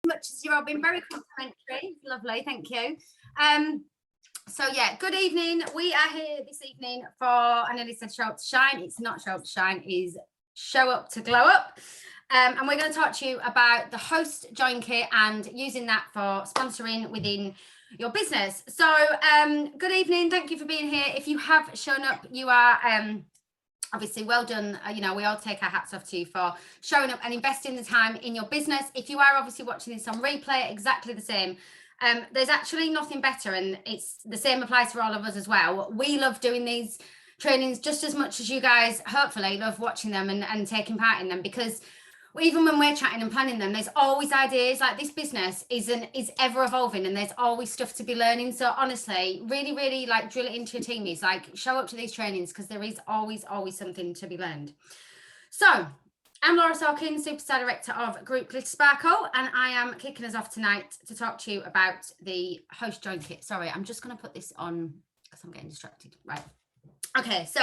much as you've all been very complimentary. Lovely, thank you. So yeah, good evening. We are here this evening for, I nearly said show up to shine. It's not show up to shine, it's show up to glow up. And we're going to talk to you about the host join kit and using that for sponsoring within your business. So good evening, thank you for being here. If you have shown up, you are obviously well done. You know, we all take our hats off to you for showing up and investing the time in your business. If you are obviously watching this on replay, exactly the same. There's actually nothing better, and it's the same applies for all of us as well. We love doing these trainings just as much as you guys hopefully love watching them and taking part in them, because even when we're chatting and planning them, there's always ideas. Like, this business is ever evolving, and there's always stuff to be learning. So honestly, really like drill it into your teamies, like show up to these trainings, because there is always something to be learned. So I'm Laura Sawkins, Superstar Director of Group Glitter Sparkle, and I am kicking us off tonight to talk to you about the host join kit. Sorry, I'm just going to put this on because I'm getting distracted. Right. Okay, so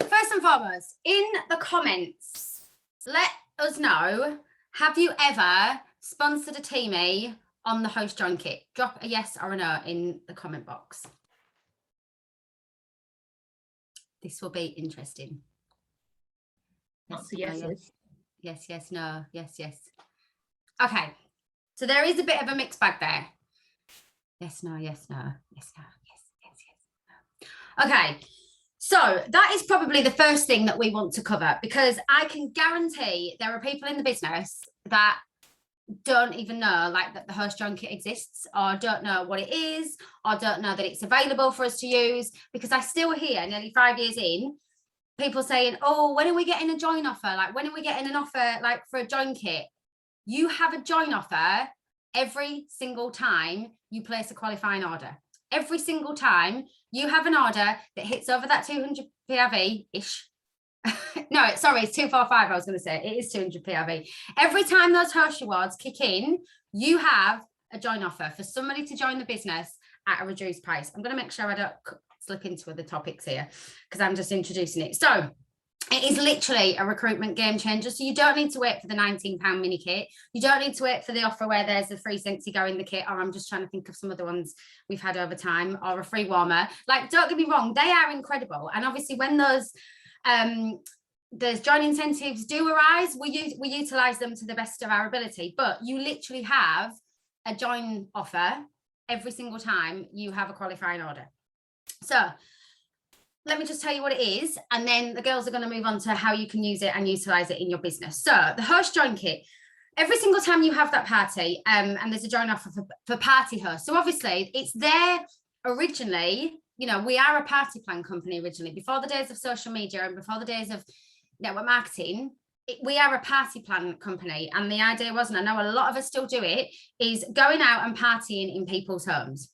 first and foremost, in the comments, let us know, have you ever sponsored a teamie on the host join kit? Drop a yes or a no in the comment box. This will be interesting. Lots of yeses. Yes, no, yes. Okay, so there is a bit of a mixed bag there. Yes, no, yes, no. Okay, so that is probably the first thing that we want to cover, because I can guarantee there are people in the business that don't even know like that the host join kit exists, or don't know what it is, or don't know that it's available for us to use, because I still hear nearly 5 years in, people saying, oh, when are we getting a join offer? Like, when are we getting an offer like for a join kit? You have a join offer every single time you place a qualifying order. Every single time you have an order that hits over that 200 PRV-ish. No, sorry, it's 245. I was going to say it is 200 PRV. Every time those host rewards kick in, you have a join offer for somebody to join the business at a reduced price. I'm going to make sure I don't slip into other topics here because I'm just introducing it. So it is literally a recruitment game changer. So you don't need to wait for the £19 mini kit. You don't need to wait for the offer where there's a free Scentsy go in the kit, or I'm just trying to think of some other ones we've had over time, or a free warmer. Like, don't get me wrong, they are incredible. And obviously when those join incentives do arise, we utilize them to the best of our ability. But you literally have a join offer every single time you have a qualifying order. So let me just tell you what it is, and then the girls are going to move on to how you can use it and utilize it in your business. So the host join kit, every single time you have that party, and there's a join offer for party hosts. So obviously it's there originally. You know, we are a party plan company originally, before the days of social media and before the days of network marketing. We are a party plan company, and the idea was, and I know a lot of us still do it, is going out and partying in people's homes.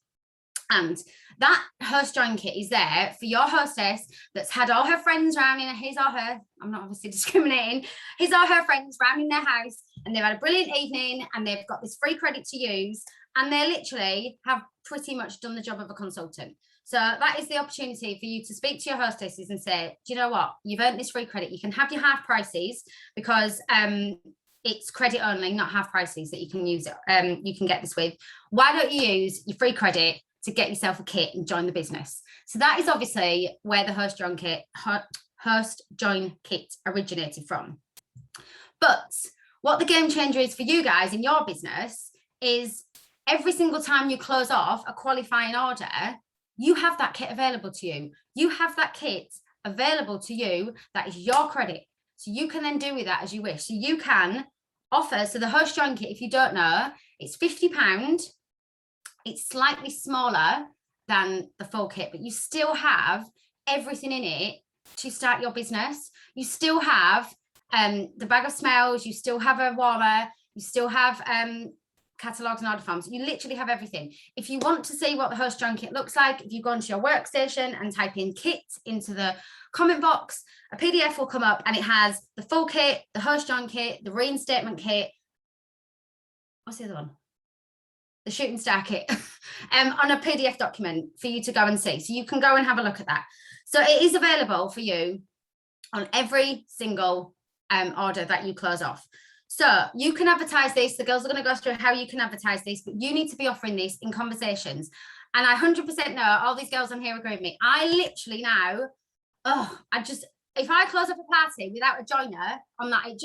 And that host join kit is there for your hostess that's had all her friends round in his or her, I'm not obviously discriminating, his or her friends round in their house, and they've had a brilliant evening and they've got this free credit to use, and they literally have pretty much done the job of a consultant. So that is the opportunity for you to speak to your hostesses and say, do you know what, you've earned this free credit. You can have your half prices, because it's credit only, not half prices that you can use it. You can get this with. Why don't you use your free credit to get yourself a kit and join the business? So that is obviously where the host join kit originated from. But what the game changer is for you guys in your business is every single time you close off a qualifying order, you have that kit available to you. You have that kit available to you. That is your credit. So you can then do with that as you wish. So you can offer, so the host join kit, if you don't know, it's £50. It's slightly smaller than the full kit, but you still have everything in it to start your business. You still have the bag of smells, you still have a warmer, you still have catalogs and order forms. You literally have everything. If you want to see what the host join kit looks like, if you go onto your workstation and type in kit into the comment box, a PDF will come up and it has the full kit, the host join kit, the reinstatement kit. What's the other one? The shooting star kit on a PDF document for you to go and see. So you can go and have a look at that. So it is available for you on every single order that you close off. So you can advertise this. The girls are going to go through how you can advertise this, but you need to be offering this in conversations. And I 100% know all these girls on here agree with me. I literally now, if I close up a party without a joiner on that, it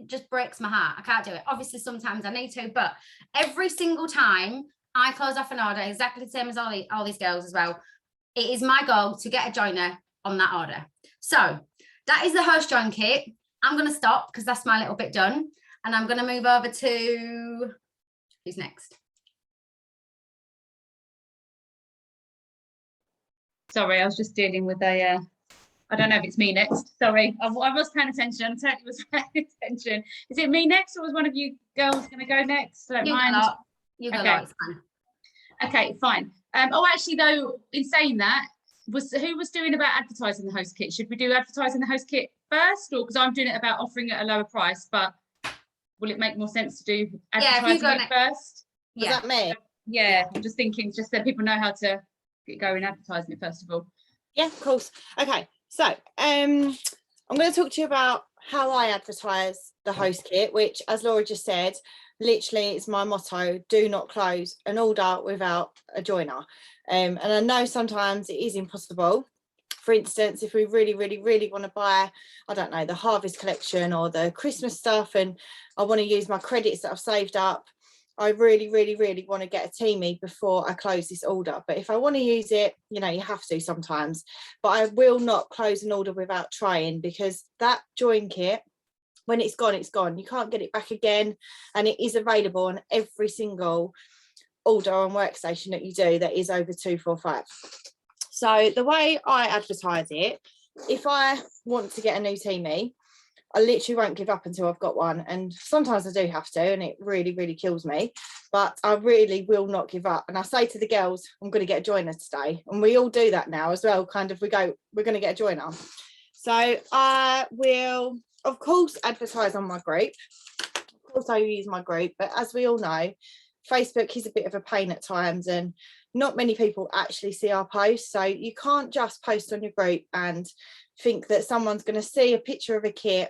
just breaks my heart. I can't do it. Obviously, sometimes I need to, but every single time I close off an order, exactly the same as all these girls as well, it is my goal to get a joiner on that order. So that is the host join kit. I'm going to stop because that's my little bit done. And I'm going to move over to, who's next? Sorry, I was just dealing with a, I don't know if it's me next. Sorry, I was paying attention. I totally was paying attention. Is it me next, or was one of you girls going to go next? Don't mind. You go lot, it's fine. Okay, fine. Actually, though, in saying that, who was doing about advertising the host kit? Should we do advertising the host kit first, or because I'm doing it about offering it at a lower price? But will it make more sense to do advertising it first? Was that me? Yeah, I'm just thinking, just so people know how to get going advertising it first of all. Yeah, of course. Okay, so I'm going to talk to you about how I advertise the host kit, which, as Laura just said, literally is my motto: do not close an order without a joiner. And I know sometimes it is impossible. For instance, if we really want to buy, I don't know, the harvest collection or the Christmas stuff, and I want to use my credits that I've saved up, I really want to get a teamie before I close this order. But if I want to use it, you know, you have to sometimes. But I will not close an order without trying, because that join kit, when it's gone, it's gone. You can't get it back again. And it is available on every single order on Workstation that you do that is over 245. So the way I advertise it, if I want to get a new teamie, I literally won't give up until I've got one. And sometimes I do have to, and it really kills me, but I really will not give up. And I say to the girls, I'm going to get a joiner today. And we all do that now as well. Kind of, we're going to get a joiner. So I will, of course, advertise on my group. Of course, I use my group, but as we all know, Facebook is a bit of a pain at times, and not many people actually see our posts. So you can't just post on your group and think that someone's going to see a picture of a kit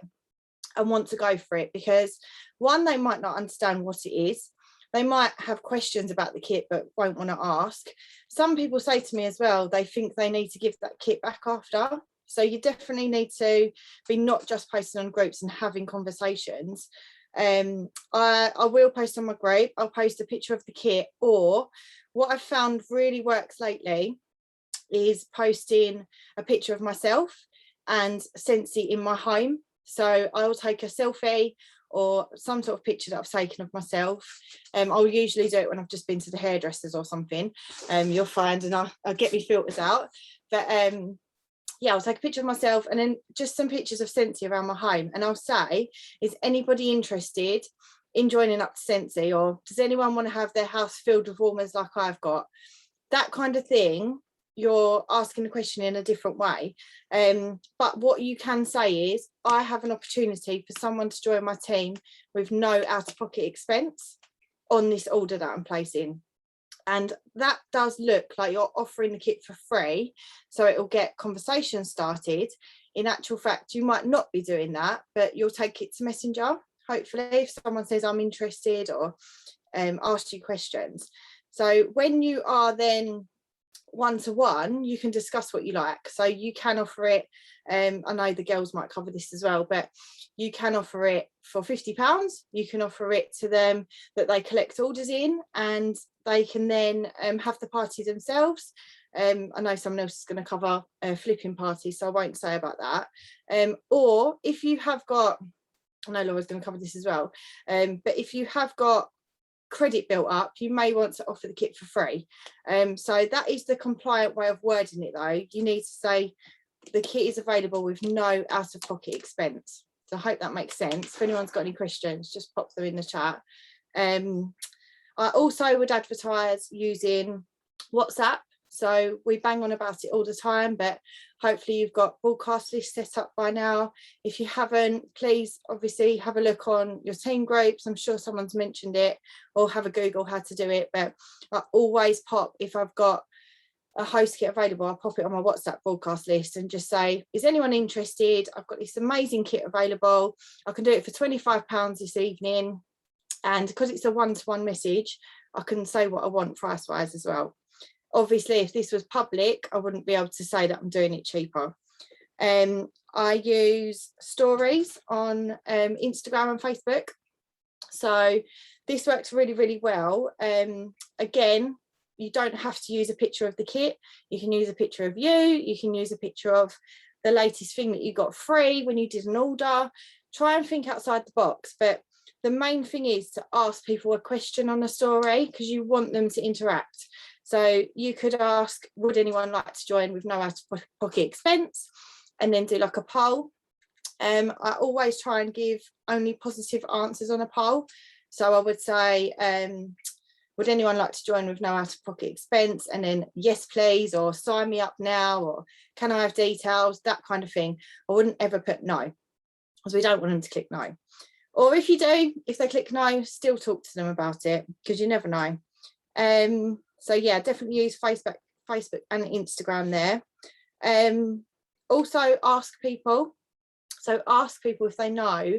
and want to go for it, because one, they might not understand what it is. They might have questions about the kit but won't want to ask. Some people say to me as well, they think they need to give that kit back after. So you definitely need to be not just posting on groups and having conversations. I will post on my group. I'll post a picture of the kit, or what I've found really works lately is posting a picture of myself and Scentsy in my home. So I'll take a selfie or some sort of picture that I've taken of myself. I'll usually do it when I've just been to the hairdressers or something. You'll find, and I'll get my filters out. But yeah, I'll take a picture of myself and then just some pictures of Scentsy around my home. And I'll say, is anybody interested in joining up to Scentsy, or does anyone want to have their house filled with warmers like I've got? That kind of thing. You're asking the question in a different way. But what you can say is, I have an opportunity for someone to join my team with no out-of-pocket expense on this order that I'm placing. And that does look like you're offering the kit for free, so it will get conversation started. In actual fact, you might not be doing that, but you'll take it to Messenger, hopefully, if someone says I'm interested or ask you questions. So when you are then one-to-one, you can discuss what you like. So you can offer it, I know the girls might cover this as well, but you can offer it for £50. You can offer it to them that they collect orders in, and they can then have the party themselves. I know someone else is going to cover a flipping party, so I won't say about that. Or if you have got, I know Laura's going to cover this as well, but if you have got credit built up, you may want to offer the kit for free. So that is the compliant way of wording it, though. You need to say the kit is available with no out-of-pocket expense. So I hope that makes sense. If anyone's got any questions, just pop them in the chat. I also would advertise using WhatsApp. So we bang on about it all the time, but hopefully you've got broadcast lists set up by now. If you haven't, please obviously have a look on your team groups. I'm sure someone's mentioned it, or have a Google how to do it. But I always pop, if I've got a host kit available, I'll pop it on my WhatsApp broadcast list and just say, is anyone interested? I've got this amazing kit available. I can do it for £25 this evening. And because it's a one-to-one message, I can say what I want price-wise as well. Obviously, if this was public, I wouldn't be able to say that I'm doing it cheaper. I use stories on Instagram and Facebook. So this works really, really well. Again, you don't have to use a picture of the kit. You can use a picture of you. You can use a picture of the latest thing that you got free when you did an order. Try and think outside the box. But the main thing is to ask people a question on a story, because you want them to interact. So you could ask, would anyone like to join with no out-of-pocket expense? And then do like a poll. I always try and give only positive answers on a poll. So I would say, would anyone like to join with no out-of-pocket expense? And then yes, please, or sign me up now, or can I have details? That kind of thing. I wouldn't ever put no, because we don't want them to click no. Or if you do, if they click no, still talk to them about it, because you never know. So yeah, definitely use Facebook and Instagram there. Also ask people. So ask people if they know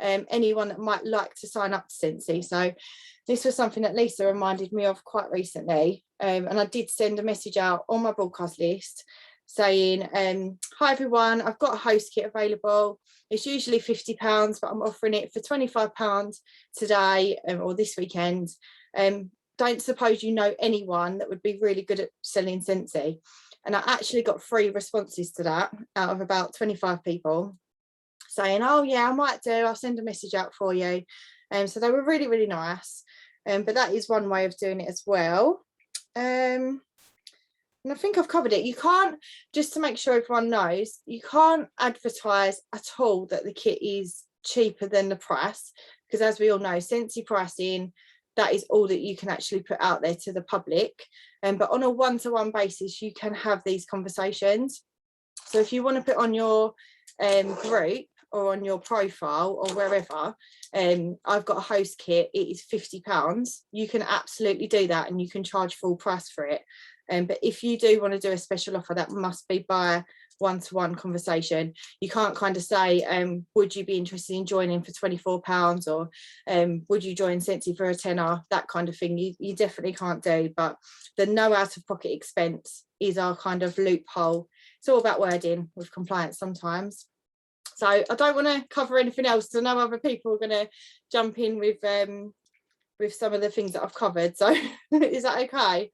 anyone that might like to sign up to Scentsy. So this was something that Lisa reminded me of quite recently. And I did send a message out on my broadcast list saying, hi everyone, I've got a host kit available. It's usually £50, but I'm offering it for £25 today or this weekend. Don't suppose you know anyone that would be really good at selling Scentsy. And I actually got 3 responses to that out of about 25 people saying, oh yeah, I might do, I'll send a message out for you. So they were really, really nice. But that is one way of doing it as well. And I think I've covered it. You can't, just to make sure everyone knows, you can't advertise at all that the kit is cheaper than the price, because as we all know, Scentsy pricing, that is all that you can actually put out there to the public. But on a one-to-one basis, you can have these conversations. So if you want to put on your group or on your profile or wherever, I've got a host kit, it is £50. You can absolutely do that, and you can charge full price for it. But if you do want to do a special offer, that must be by one-to-one conversation. You can't kind of say, would you be interested in joining for £24, or would you join Scentsy for a tenner, that kind of thing. You definitely can't do. But the no out-of-pocket expense is our kind of loophole. It's all about wording with compliance sometimes. So I don't want to cover anything else, so no other people are going to jump in with some of the things that I've covered. So is that okay?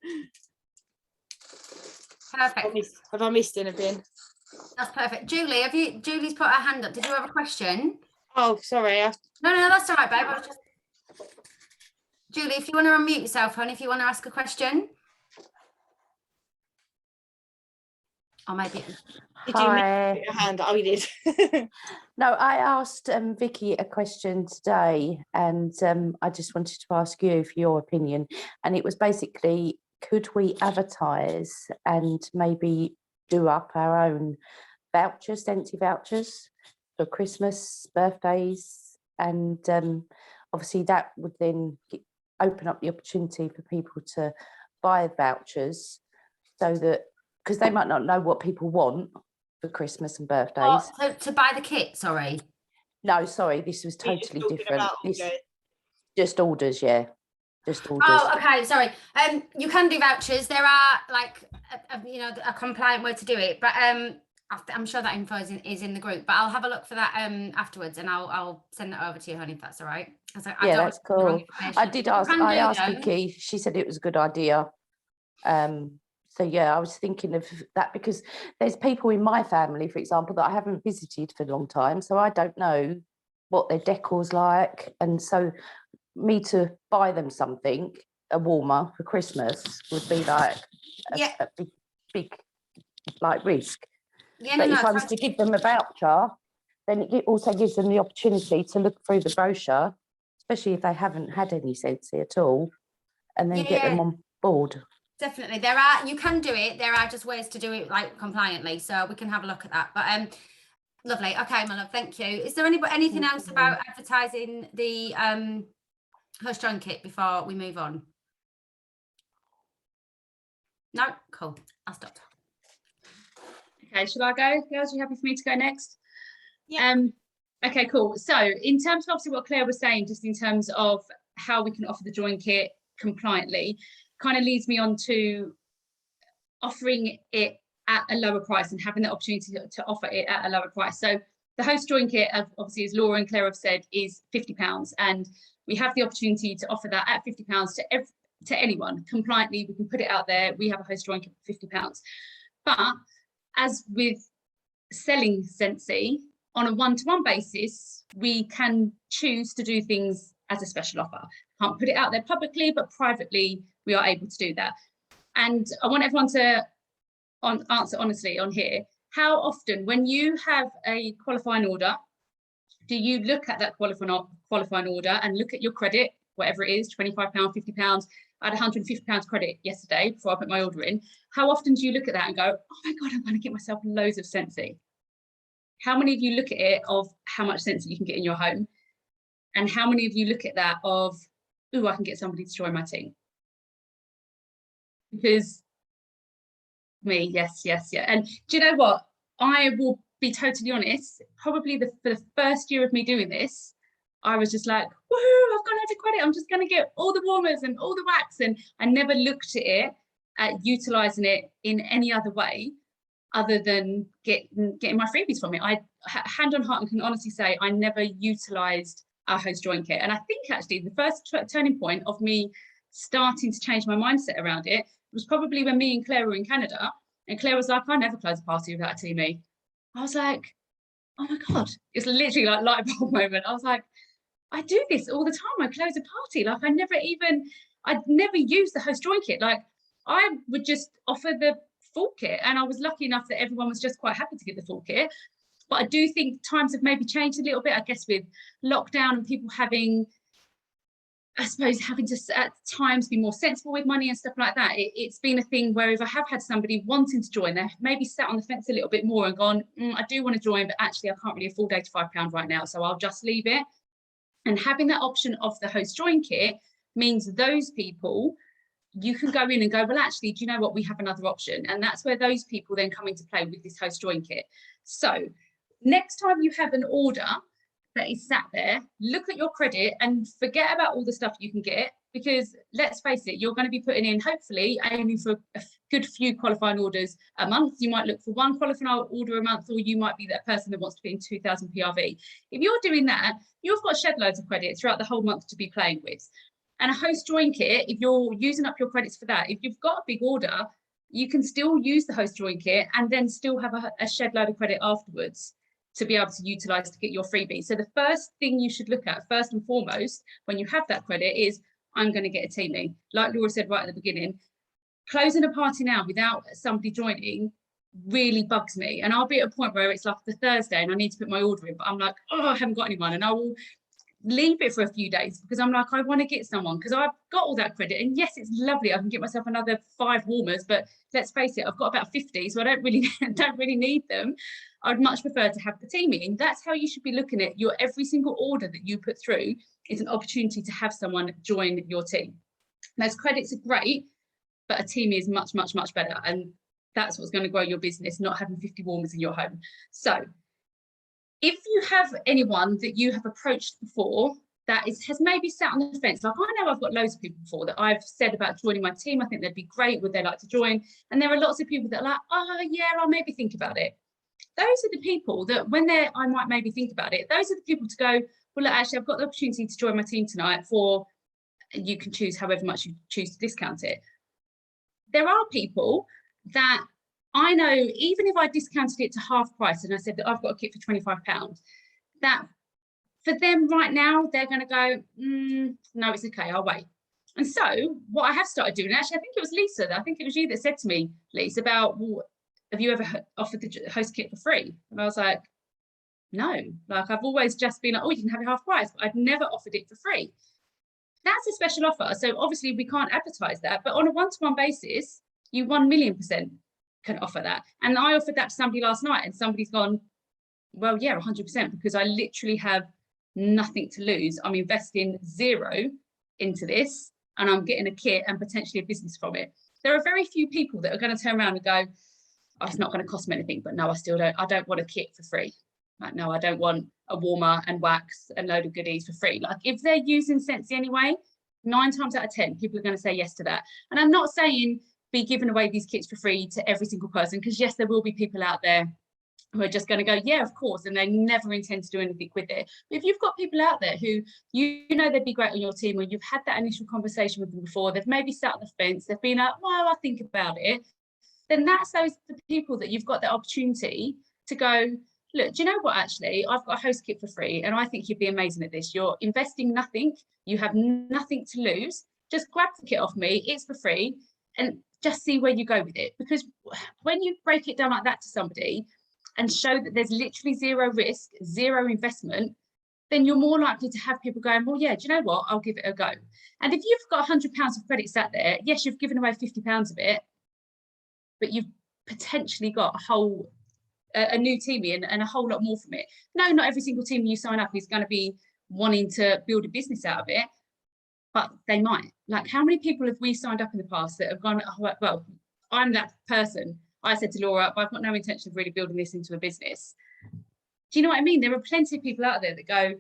Perfect. Have I missed anything? That's perfect. Julie, Julie's put her hand up. Did you have a question? Oh, sorry. No, that's all right, babe. I was just... Julie, if you want to unmute yourself, hon, if you want to ask a question. Or maybe... Did you put your hand? Oh, you did. No, I asked Vicky a question today, and I just wanted to ask you for your opinion. And it was basically, could we advertise and maybe do up our own vouchers, Scentsy vouchers for Christmas, birthdays, and obviously that would then open up the opportunity for people to buy vouchers, so that, because they might not know what people want for Christmas and birthdays. So to buy the kit, sorry. No, sorry, this was totally different. Just orders, yeah. Just orders. Oh, okay, sorry. You can do vouchers. There are like a compliant way to do it, but I'm sure that info is in the group. But I'll have a look for that afterwards, and I'll send that over to you, honey, if that's all right. Yeah, that's cool. I did ask. I asked Vicky. She said it was a good idea. So yeah, I was thinking of that, because there's people in my family, for example, that I haven't visited for a long time, so I don't know what their decor's like, and so me to buy them something, a warmer for Christmas, would be like a big like risk. Yeah, but if I was to give them a voucher, then it also gives them the opportunity to look through the brochure, especially if they haven't had any Scentsy at all, and then get them on board. Definitely, you can do it. There are just ways to do it like compliantly, so we can have a look at that. But lovely. Okay, my love, thank you. Is there anything else about advertising the Hush John kit before we move on? No, cool. I'll stop. Okay, shall I go? Girls, are you happy for me to go next? Yeah. Okay, cool. So in terms of obviously what Claire was saying, just in terms of how we can offer the join kit compliantly, kind of leads me on to offering it at a lower price and having the opportunity to offer it at a lower price. So the host join kit, obviously, as Laura and Claire have said, is £50, and we have the opportunity to offer that at £50 to anyone compliantly. We can put it out there. We have a host join kit for £50. But as with selling Scentsy, on a one-to-one basis, we can choose to do things as a special offer. Can't put it out there publicly, but privately, we are able to do that. And I want everyone to answer honestly on here. How often, when you have a qualifying order, do you look at that qualifying order and look at your credit, whatever it is, £25, £50, I had £150 credit yesterday before I put my order in. How often do you look at that and go, oh my God, I'm going to get myself loads of Scentsy? How many of you look at it of how much Scentsy you can get in your home? And how many of you look at that of, oh, I can get somebody to join my team? Because me, yes. And do you know what? I will be totally honest, probably for the first year of me doing this, I was just like, woohoo, I've got loads of credit. I'm just going to get all the warmers and all the wax. And I never looked at it, at utilising it in any other way other than getting my freebies from it. I, hand on heart, and can honestly say, I never utilised our host join kit. And I think actually the first turning point of me starting to change my mindset around it was probably when me and Claire were in Canada, and Claire was like, I never close a party without a teamie. I was like, oh my God, it's literally like light bulb moment. I was like, I do this all the time. I close a party. Like I'd never use the host join kit. Like I would just offer the full kit. And I was lucky enough that everyone was just quite happy to get the full kit. But I do think times have maybe changed a little bit, I guess, with lockdown and people having, I suppose, having to at times be more sensible with money and stuff like that. It's been a thing where if I have had somebody wanting to join, they've maybe sat on the fence a little bit more and gone, I do want to join, but actually I can't really afford £85 right now, so I'll just leave it. And having that option of the host join kit means those people, you can go in and go, well, actually, do you know what? We have another option. And that's where those people then come into play with this host join kit. So next time you have an order that is sat there, look at your credit and forget about all the stuff you can get, because let's face it, you're going to be putting in, hopefully, aiming for a good few qualifying orders a month. You might look for one qualifying order a month, or you might be that person that wants to put in 2,000 PRV. If you're doing that, you've got shed loads of credit throughout the whole month to be playing with. And a host join kit, if you're using up your credits for that, if you've got a big order, you can still use the host join kit and then still have a shed load of credit afterwards to be able to utilise to get your freebie. So the first thing you should look at, first and foremost, when you have that credit is, I'm going to get a teamie. Like Laura said right at the beginning, closing a party now without somebody joining really bugs me. And I'll be at a point where it's like the Thursday and I need to put my order in, but I'm like, oh, I haven't got anyone. And I will leave it for a few days because I'm like, I want to get someone because I've got all that credit. And yes, it's lovely. I can get myself another 5 warmers, but let's face it, I've got about 50, so I don't really need them. I'd much prefer to have the teamie. And that's how you should be looking at your every single order that you put through is an opportunity to have someone join your team. Those credits are great, but a teamie is much, much, much better. And that's what's going to grow your business, not having 50 warmers in your home. So if you have anyone that you have approached before that has maybe sat on the fence, like I know I've got loads of people before that I've said about joining my team, I think they'd be great, would they like to join? And there are lots of people that are like, oh yeah, I'll maybe think about it. Those are the people that when I might maybe think about it, those are the people to go, well, look, actually, I've got the opportunity to join my team tonight for, you can choose however much you choose to discount it. There are people that I know, even if I discounted it to half price and I said that I've got a kit for £25, that for them right now, they're going to go, no, it's okay, I'll wait. And so what I have started doing, actually, I think it was Lisa, I think it was you that said to me, Lisa, about, well, have you ever offered the host kit for free? And I was like, no, like I've always just been like, oh, you can have it half price, but I've never offered it for free. That's a special offer. So obviously we can't advertise that, but on a one-to-one basis, you 1,000,000% can offer that. And I offered that to somebody last night and somebody's gone, well, yeah, 100%, because I literally have nothing to lose. I'm investing 0 into this and I'm getting a kit and potentially a business from it. there are very few people that are going to turn around and go, oh, it's not going to cost me anything, but no, I don't want a kit for free. Like, no, I don't want a warmer and wax and load of goodies for free. Like, if they're using Scentsy anyway, 9 times out of 10, people are going to say yes to that. And I'm not saying be giving away these kits for free to every single person, because yes, there will be people out there who are just going to go, yeah, of course, and they never intend to do anything with it. But if you've got people out there who you know they'd be great on your team, or you've had that initial conversation with them before, they've maybe sat on the fence, they've been like, well, I think about it, then that's those the people that you've got the opportunity to go, look, do you know what, actually, I've got a host kit for free and I think you'd be amazing at this. You're investing nothing, you have nothing to lose. Just grab the kit off me, it's for free, and just see where you go with it. Because when you break it down like that to somebody and show that there's literally zero risk, zero investment, then you're more likely to have people going, well, yeah, do you know what, I'll give it a go. And if you've got £100 of credit sat there, yes, you've given away £50 of it, but you've potentially got a new teamie and a whole lot more from it. No, not every single team you sign up is going to be wanting to build a business out of it, but they might. Like, how many people have we signed up in the past that have gone, oh, well, I'm that person. I said to Laura, I've got no intention of really building this into a business. Do you know what I mean? There are plenty of people out there that go,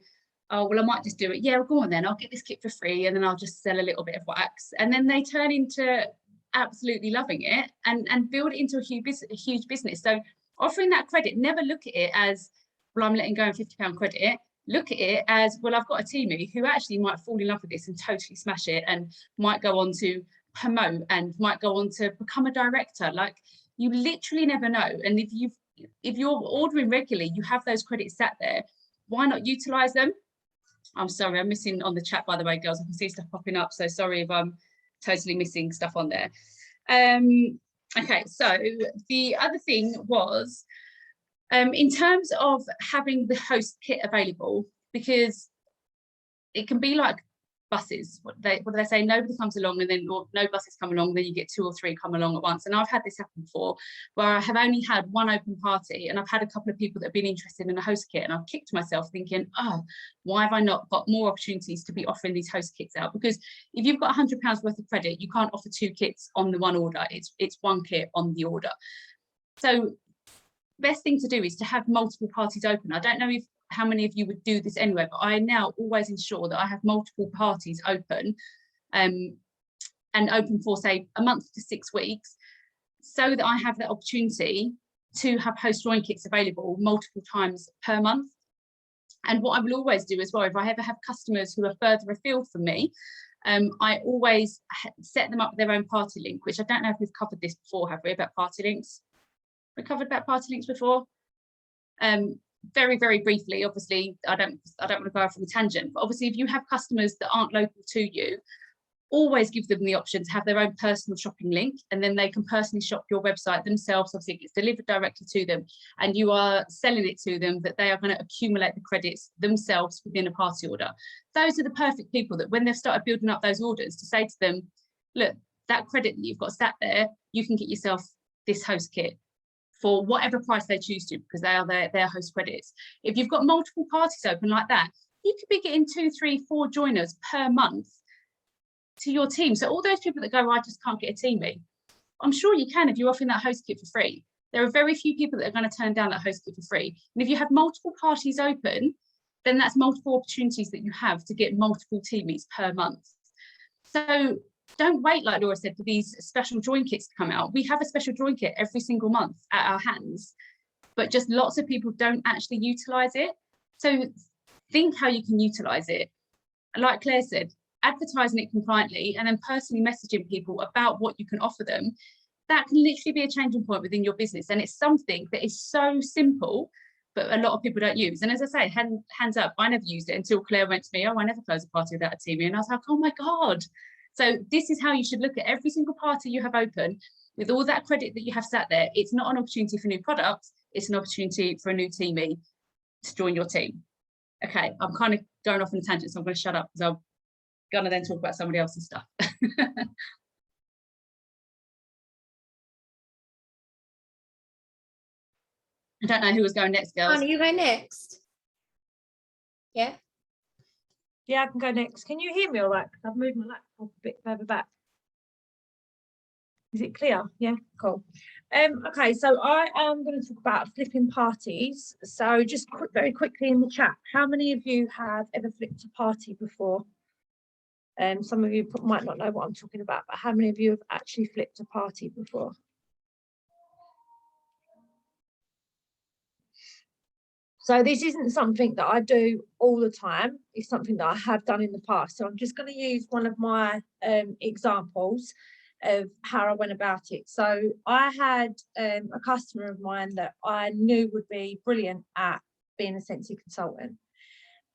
oh, well, I might just do it. Yeah, well, go on then, I'll get this kit for free and then I'll just sell a little bit of wax. And then they turn into absolutely loving it and build it into a huge business. So offering that credit, never look at it as, well, I'm letting go of £50 credit. Look at it as, well, I've got a teamie who actually might fall in love with this and totally smash it and might go on to promote and might go on to become a director. Like, you literally never know. And if you're ordering regularly, you have those credits sat there, why not utilize them? I'm sorry, I'm missing on the chat, by the way, girls. I can see stuff popping up, so sorry if I'm totally missing stuff on there. Okay, so the other thing was, in terms of having the host kit available, because it can be like buses. What do they say? Nobody comes along and then, or no buses come along, then you get 2 or 3 come along at once. And I've had this happen before, where I have only had one open party and I've had a couple of people that have been interested in a host kit, and I've kicked myself thinking, oh, why have I not got more opportunities to be offering these host kits out? Because if you've got £100 worth of credit, you can't offer 2 kits on the one order. It's 1 kit on the order. So best thing to do is to have multiple parties open. I don't know how many of you would do this anyway, but I now always ensure that I have multiple parties open, and open for, say, a month to 6 weeks, so that I have the opportunity to have host join kits available multiple times per month. And what I will always do as well, if I ever have customers who are further afield from me, I always set them up with their own party link, which I don't know if we've covered this before, have we, about party links? We covered about party links before. Very, very briefly, obviously, I don't want to go off on a tangent, but obviously if you have customers that aren't local to you, always give them the option to have their own personal shopping link, and then they can personally shop your website themselves. Obviously, it gets delivered directly to them, and you are selling it to them that they are going to accumulate the credits themselves within a party order. Those are the perfect people that when they've started building up those orders, to say to them, look, that credit that you've got sat there, you can get yourself this host kit for whatever price they choose to, because they are their host credits. If you've got multiple parties open like that, you could be getting 2, 3, 4 joiners per month to your team. So all those people that go, I just can't get a teamie, I'm sure you can if you're offering that host kit for free. There are very few people that are going to turn down that host kit for free. And if you have multiple parties open, then that's multiple opportunities that you have to get multiple teamies per month. So don't wait, like Laura said, for these special join kits to come out. We have a special join kit every single month at our hands, but just lots of people don't actually utilize it. So think how you can utilize it. Like Claire said, advertising it compliantly and then personally messaging people about what you can offer them, that can literally be a changing point within your business. And it's something that is so simple, but a lot of people don't use. And as I say, hands up, I never used it until Claire went to me, oh, I never close a party without a teamie. And I was like, oh my God. So this is how you should look at every single party you have open with all that credit that you have sat there. It's not an opportunity for new products. It's an opportunity for a new teamie to join your team. Okay, I'm kind of going off on a tangent, so I'm going to shut up because I'm going to then talk about somebody else's stuff. I don't know who was going next, girls. Anna, you go next. Yeah. Yeah, I can go next. Can you hear me all right? Because I've moved my laptop a bit further back. Is it clear? Yeah, cool. Okay, so I am going to talk about flipping parties. So just very quickly in the chat, how many of you have ever flipped a party before? Some of you might not know what I'm talking about, but how many of you have actually flipped a party before? So this isn't something that I do all the time. It's something that I have done in the past. So I'm just going to use one of my examples of how I went about it. So I had a customer of mine that I knew would be brilliant at being a Scentsy consultant.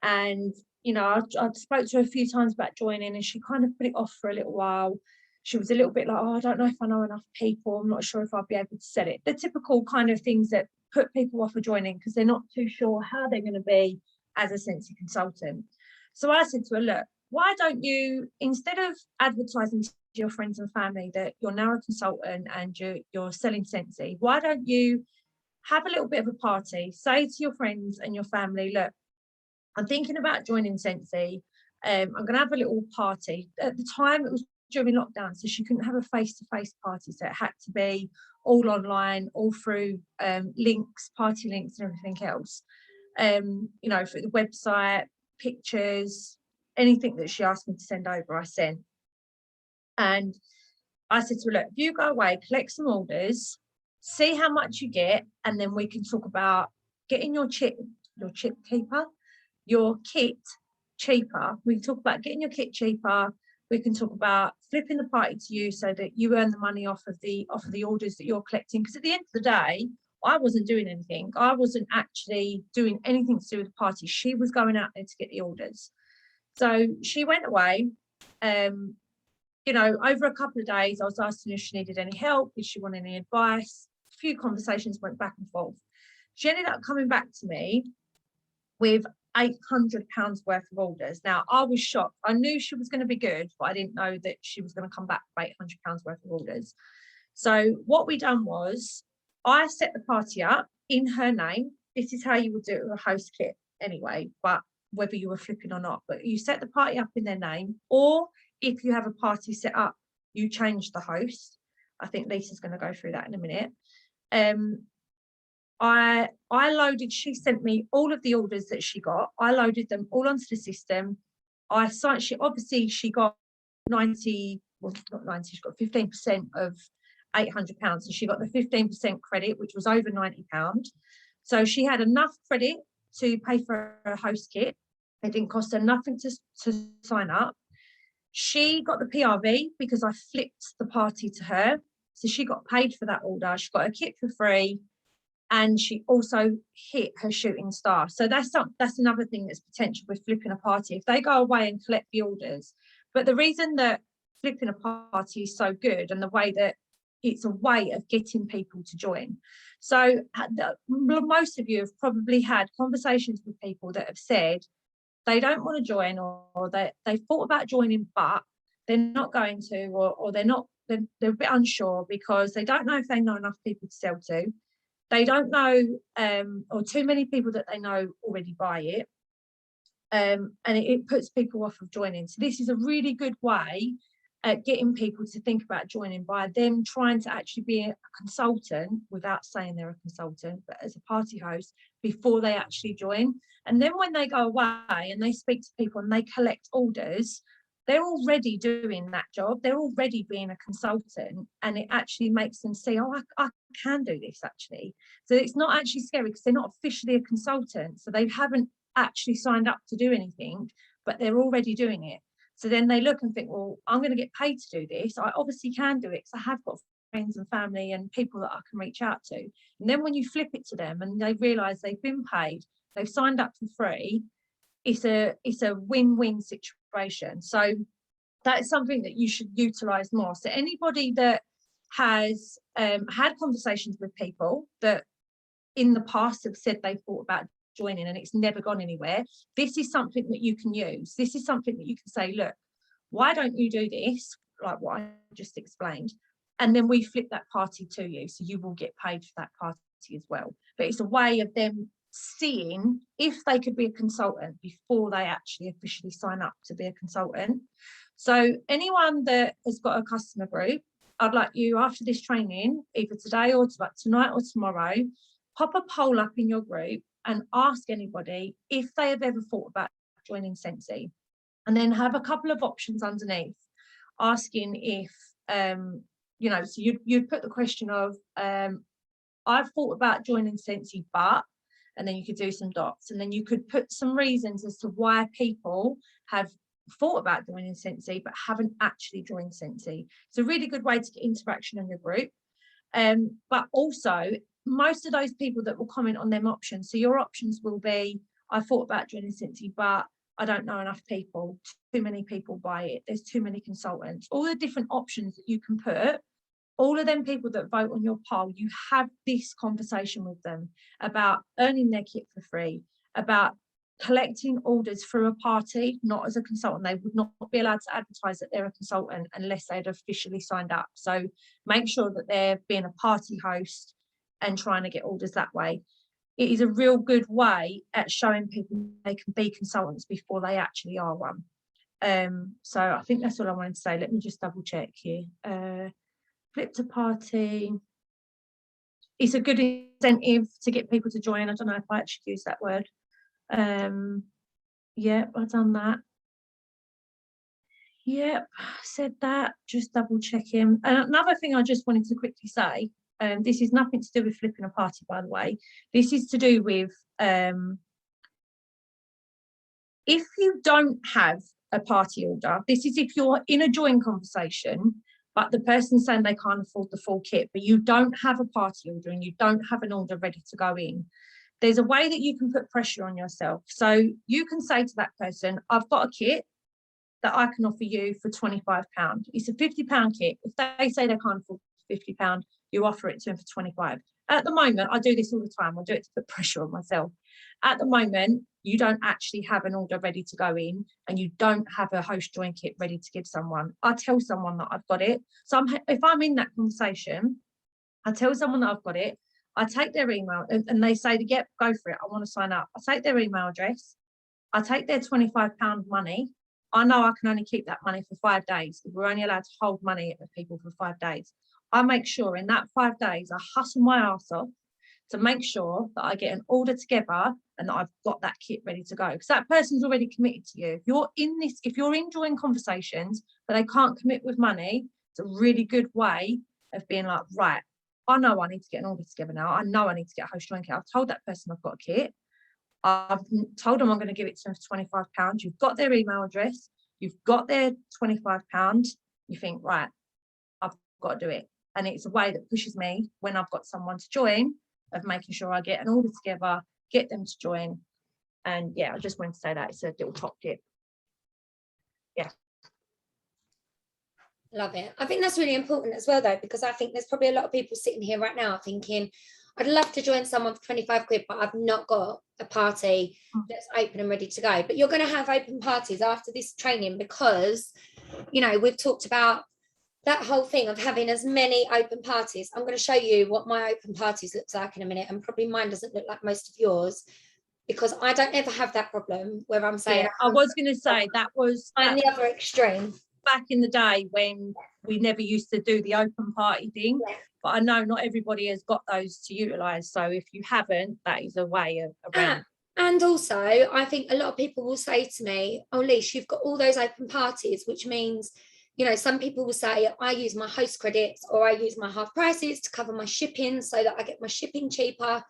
And, you know, I spoke to her a few times about joining, and she kind of put it off for a little while. She was a little bit like, oh, I don't know if I know enough people. I'm not sure if I'll be able to sell it. The typical kind of things that put people off of joining because they're not too sure how they're going to be as a Scentsy consultant. So I said to her, look, why don't you, instead of advertising to your friends and family that you're now a consultant and you're selling Scentsy, why don't you have a little bit of a party, say to your friends and your family, look, I'm thinking about joining Scentsy. I'm going to have a little party. At the time, it was during lockdown, so she couldn't have a face-to-face party, so it had to be all online, all through links, party links and everything else. You know, for the website, pictures, anything that she asked me to send over, I sent. And I said to her, look, if you go away, collect some orders, see how much you get, and then we can talk about getting your kit cheaper. We can talk about getting your kit cheaper. We can talk about flipping the party to you so that you earn the money off of the orders that you're collecting. Because at the end of the day, I wasn't doing anything. I wasn't actually doing anything to do with the party. She was going out there to get the orders. So she went away. You know, over a couple of days, I was asking if she needed any help, if she wanted any advice. A few conversations went back and forth. She ended up coming back to me with £800 worth of orders. Now, I was shocked. I knew she was going to be good, but I didn't know that she was going to come back with £800 worth of orders. So what we done was I set the party up in her name. This is how you would do it with a host kit anyway, but whether you were flipping or not, but you set the party up in their name, or if you have a party set up, you change the host. I think Lisa's going to go through that in a minute. I loaded, she sent me all of the orders that she got. I loaded them all onto the system. She got 90, well, not 90, she got 15% of £800. So she got the 15% credit, which was over £90. So she had enough credit to pay for a host kit. It didn't cost her nothing to sign up. She got the PRV because I flipped the party to her. So she got paid for that order. She got a kit for free. And she also hit her shooting star. So that's another thing that's potential with flipping a party. If they go away and collect the orders. But the reason that flipping a party is so good, and the way that it's a way of getting people to join. So most of you have probably had conversations with people that have said they don't want to join, or they thought about joining, but they're not going to, or they're a bit unsure because they don't know if they know enough people to sell to. They don't know, or too many people that they know already buy it. And it puts people off of joining. So this is a really good way at getting people to think about joining, by them trying to actually be a consultant without saying they're a consultant, but as a party host before they actually join. And then when they go away and they speak to people and they collect orders, they're already doing that job. They're already being a consultant, and it actually makes them see, oh, I can do this actually. So it's not actually scary because they're not officially a consultant. So they haven't actually signed up to do anything, but they're already doing it. So then they look and think, well, I'm going to get paid to do this. I obviously can do it because I have got friends and family and people that I can reach out to. And then when you flip it to them and they realise they've been paid, they've signed up for free, it's a win-win situation. So that's something that you should utilise more. So anybody that has had conversations with people that in the past have said they thought about joining and it's never gone anywhere, this is something that you can use. This is something that you can say, look, why don't you do this, like what I just explained, and then we flip that party to you, so you will get paid for that party as well. But it's a way of them seeing if they could be a consultant before they actually officially sign up to be a consultant. So anyone that has got a customer group, I'd like you after this training, either today or like tonight or tomorrow, pop a poll up in your group and ask anybody if they have ever thought about joining Scentsy, and then have a couple of options underneath asking if you know, so you'd put the question of I've thought about joining Scentsy, but, and then you could do some dots, and then you could put some reasons as to why people have thought about joining Scentsy but haven't actually joined Scentsy. It's a really good way to get interaction in your group. But also, most of those people that will comment on them options, so your options will be, I thought about joining Scentsy, but I don't know enough people, too many people buy it, there's too many consultants, all the different options that you can put. All of them people that vote on your poll, you have this conversation with them about earning their kit for free, about collecting orders through a party, not as a consultant. They would not be allowed to advertise that they're a consultant unless they'd officially signed up. So make sure that they're being a party host and trying to get orders that way. It is a real good way at showing people they can be consultants before they actually are one. So I think that's all I wanted to say. Let me just double check here. Flip to party. It's a good incentive to get people to join. I don't know if I actually use that word. Yeah, I've done that. Yep, said that, just double checking. And another thing I just wanted to quickly say, this is nothing to do with flipping a party, by the way. This is to do with if you don't have a party order, this is if you're in a join conversation, but the person's saying they can't afford the full kit, but you don't have a party order and you don't have an order ready to go in. There's a way that you can put pressure on yourself. So you can say to that person, I've got a kit that I can offer you for £25. It's a £50 kit. If they say they can't afford £50, you offer it to them for 25. At the moment, I do this all the time. I do it to put pressure on myself. At the moment, you don't actually have an order ready to go in and you don't have a host join kit ready to give someone. I tell someone that I've got it. So if I'm in that conversation, I tell someone that I've got it. I take their email and they say, yep, go for it. I want to sign up. I take their email address. I take their £25 money. I know I can only keep that money for 5 days. We're only allowed to hold money at people for 5 days. I make sure in that 5 days, I hustle my ass off to make sure that I get an order together and that I've got that kit ready to go. Because that person's already committed to you. If you're enjoying conversations, but they can't commit with money, it's a really good way of being like, right, I know I need to get an order together now. I know I need to get a host join kit. I've told that person I've got a kit. I've told them I'm going to give it to them for £25. You've got their email address. You've got their £25. You think, right, I've got to do it. And it's a way that pushes me when I've got someone to join of making sure I get an order together, get them to join. And yeah, I just wanted to say that it's a little top tip. Yeah. Love it. I think that's really important as well, though, because I think there's probably a lot of people sitting here right now thinking, I'd love to join someone for 25 quid, but I've not got a party that's open and ready to go. But you're going to have open parties after this training because, you know, we've talked about that whole thing of having as many open parties. I'm going to show you what my open parties looks like in a minute, and probably mine doesn't look like most of yours because I don't ever have that problem where I'm saying, yeah, I was going to say I'm the other extreme. Back in the day when we never used to do the open party thing, yeah. But I know not everybody has got those to utilise. So if you haven't, that is a way around. And also, I think a lot of people will say to me, oh, Leash, you've got all those open parties, which means, you know, some people will say, I use my host credits or I use my half prices to cover my shipping so that I get my shipping cheaper.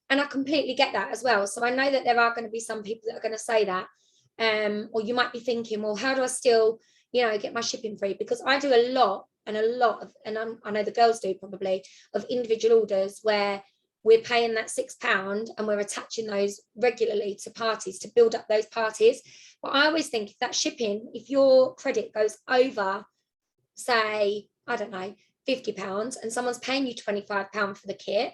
And I completely get that as well. So I know that there are going to be some people that are going to say that. Or you might be thinking, well, how do I still, you know, get my shipping free? Because I do a lot of, I know the girls do probably, of individual orders where we're paying that £6 and we're attaching those regularly to parties to build up those parties. But I always think if that shipping, if your credit goes over, say, I don't know, £50 and someone's paying you £25 for the kit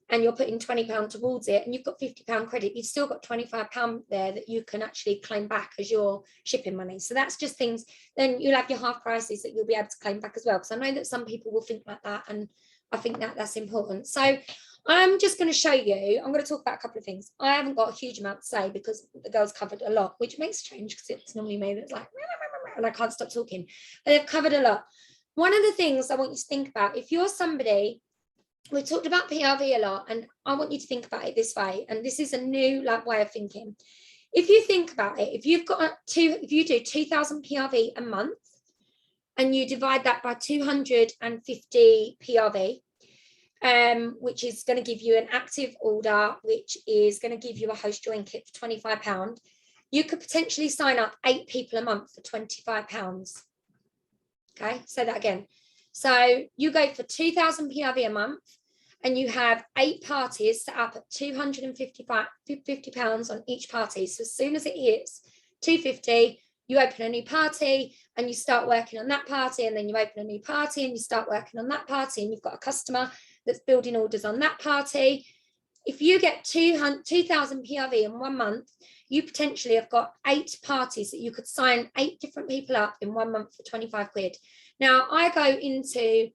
and you're putting £20 towards it and you've got £50 credit, you've still got £25 there that you can actually claim back as your shipping money. So that's just things, then you'll have your half prices that you'll be able to claim back as well. Because I know that some people will think like that, and I think that that's important. So I'm just going to show you, I'm going to talk about a couple of things. I haven't got a huge amount to say because the girls covered a lot, which makes it strange because it's normally me that's like, and I can't stop talking. But they've covered a lot. one of the things I want you to think about, if you're somebody, we talked about PRV a lot, and I want you to think about it this way, and this is a new way of thinking. If you think about it, if you do 2,000 PRV a month, and you divide that by 250 PRV, which is going to give you an active order, which is going to give you a host join kit for £25, you could potentially sign up 8 people a month for £25. Okay, say that again. So you go for 2,000 PRV a month, and you have 8 parties set up at £250 on each party. So as soon as it hits 250, you open a new party and you start working on that party, and then you open a new party and you start working on that party, and you've got a customer that's building orders on that party. If you get 2,000 PRV in 1 month, you potentially have got 8 parties that you could sign 8 different people up in 1 month for 25 quid. Now, I go into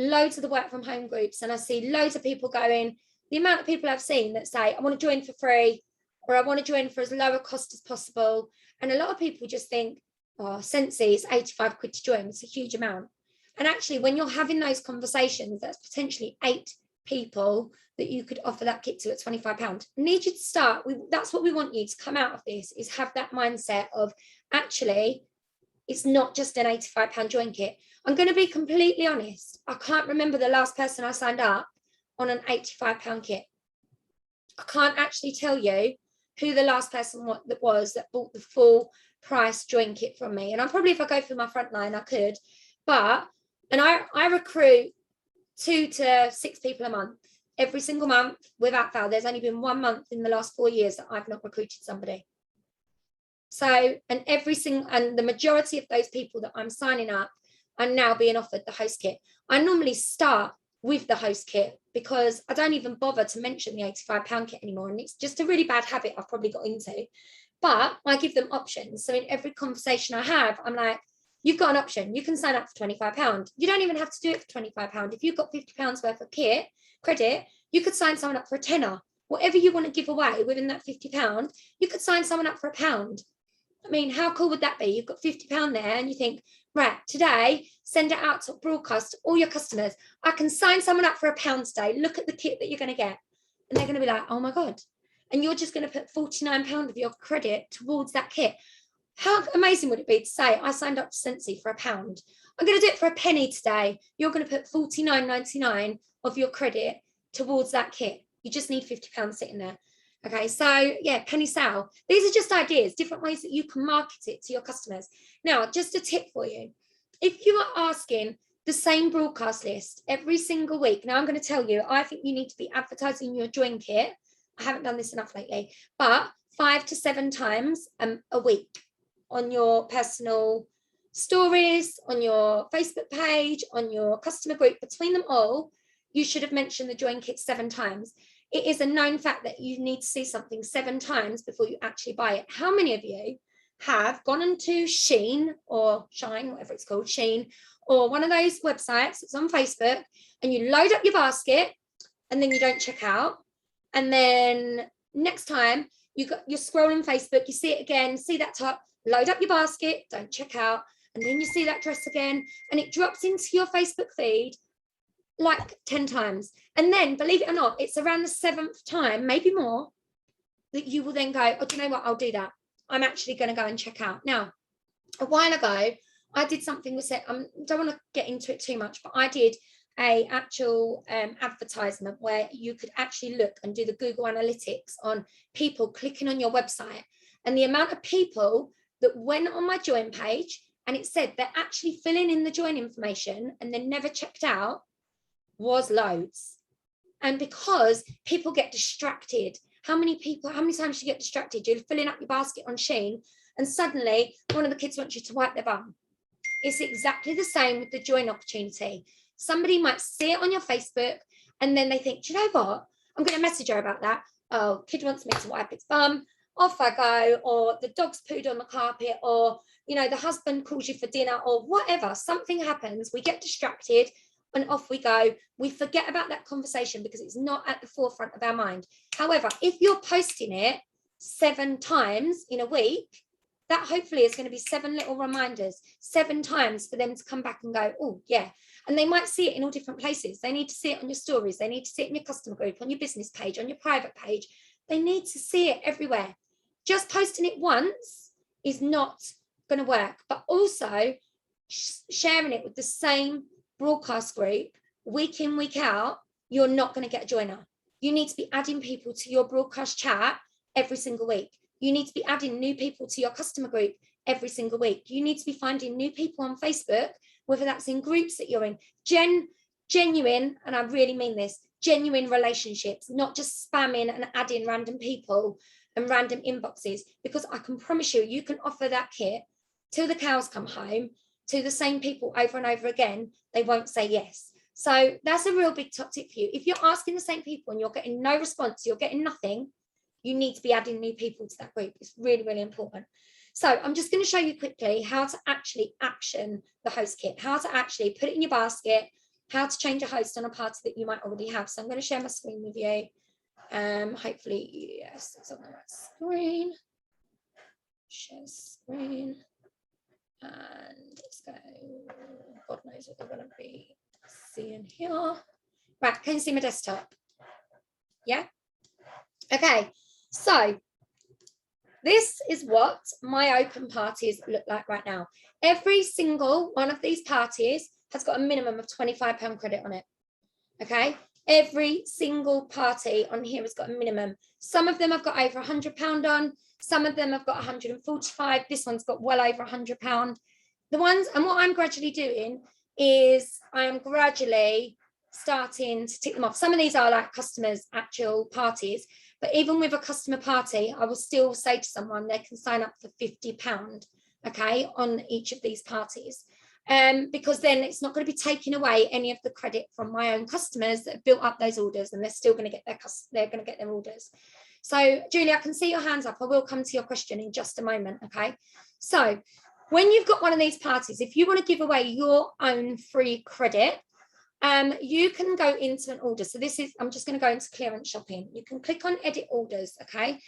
loads of the work from home groups, and I see loads of people going, the amount of people I've seen that say, I want to join for free, or I want to join for as low a cost as possible. And a lot of people just think, oh, Scentsy is 85 quid to join. It's a huge amount. And actually, when you're having those conversations, that's potentially 8 people that you could offer that kit to at £25. I need you to start. That's what we want you to come out of this, is have that mindset of, actually, it's not just an £85 join kit. I'm going to be completely honest. I can't remember the last person I signed up on an £85 kit. I can't actually tell you who the last person was that bought the full price join kit from me. And if I go through my front line, I could. And I recruit 2 to 6 people a month, every single month without fail. There's only been 1 month in the last 4 years that I've not recruited somebody. So, and the majority of those people that I'm signing up are now being offered the host kit. I normally start with the host kit because I don't even bother to mention the £85 kit anymore. And it's just a really bad habit I've probably got into. But I give them options. So in every conversation I have, I'm like, you've got an option. You can sign up for £25. You don't even have to do it for £25. If you've got £50 worth of kit credit, you could sign someone up for a tenner. Whatever you want to give away within that £50, you could sign someone up for £1. I mean, how cool would that be? You've got £50 there and you think, right, today, send it out to broadcast to all your customers. I can sign someone up for £1 today. Look at the kit that you're going to get. And they're going to be like, oh my God. And you're just going to put £49 of your credit towards that kit. How amazing would it be to say, I signed up to Scentsy for £1. I'm going to do it for a penny today. You're going to put £49.99 of your credit towards that kit. You just need £50 sitting there. Okay, so yeah, penny sale. These are just ideas, different ways that you can market it to your customers. Now, just a tip for you. If you are asking the same broadcast list every single week, now I'm going to tell you, I think you need to be advertising your join kit. I haven't done this enough lately, but 5 to 7 times a week on your personal stories, on your Facebook page, on your customer group. Between them all, you should have mentioned the join kit 7 times. It is a known fact that you need to see something 7 times before you actually buy it. How many of you have gone onto Shein or Shine, whatever it's called, Shein, or one of those websites that's on Facebook, and you load up your basket and then you don't check out? And then next time you're scrolling Facebook, you see it again, see that top, load up your basket, don't check out, and then you see that dress again, and it drops into your Facebook feed like 10 times. And then, believe it or not, it's around the 7th time, maybe more, that you will then go, oh, do you know what? I'll do that. I'm actually going to go and check out. Now, a while ago, I did something with it. I don't want to get into it too much, but I did a actual advertisement where you could actually look and do the Google Analytics on people clicking on your website, and the amount of people that went on my join page and it said they're actually filling in the join information and then never checked out was loads. And because people get distracted, how many times do you get distracted? You're filling up your basket on Shein and suddenly one of the kids wants you to wipe their bum. It's exactly the same with the join opportunity. Somebody might see it on your Facebook and then they think, do you know what? I'm going to message her about that. Oh, kid wants me to wipe its bum. Off I go. Or the dog's pooed on the carpet, or, you know, the husband calls you for dinner, or whatever. Something happens. We get distracted and off we go. We forget about that conversation because it's not at the forefront of our mind. However, if you're posting it 7 times in a week, that hopefully is going to be 7 little reminders, 7 times for them to come back and go, oh yeah. And they might see it in all different places. They need to see it on your stories. They need to see it in your customer group, on your business page, on your private page. They need to see it everywhere. Just posting it once is not going to work, but also sharing it with the same broadcast group week in, week out, you're not going to get a joiner. You need to be adding people to your broadcast chat every single week. You need to be adding new people to your customer group every single week. You need to be finding new people on Facebook, whether that's in groups that you're in. Genuine, and I really mean this, genuine relationships, not just spamming and adding random people and random inboxes, because I can promise you, you can offer that kit till the cows come home to the same people over and over again. They won't say yes. So that's a real big top tip for you. If you're asking the same people and you're getting no response, you're getting nothing, you need to be adding new people to that group. It's really, really important. So I'm just going to show you quickly how to actually action the host kit, how to actually put it in your basket, how to change a host on a party that you might already have. So I'm going to share my screen with you. Hopefully, yes, it's on the right screen. Share screen. And let's go. God knows what they're going to be seeing here. Right, can you see my desktop? Yeah? Okay, so this is what my open parties look like right now. Every single one of these parties has got a minimum of £25 credit on it. Okay, every single party on here has got a minimum. Some of them have got over £100 on, some of them have got 145. This one's got well over £100. The ones, and what I'm gradually doing is I am gradually starting to tick them off. Some of these are like customers' actual parties, but even with a customer party, I will still say to someone they can sign up for £50, okay, on each of these parties. Because then it's not going to be taking away any of the credit from my own customers that have built up those orders, and they're still going to get their orders. So Julie, I can see your hands up. I will come to your question in just a moment. Okay. So when you've got one of these parties, if you want to give away your own free credit, you can go into an order. So this is, I'm just going to go into clearance shopping. You can click on edit orders. Okay.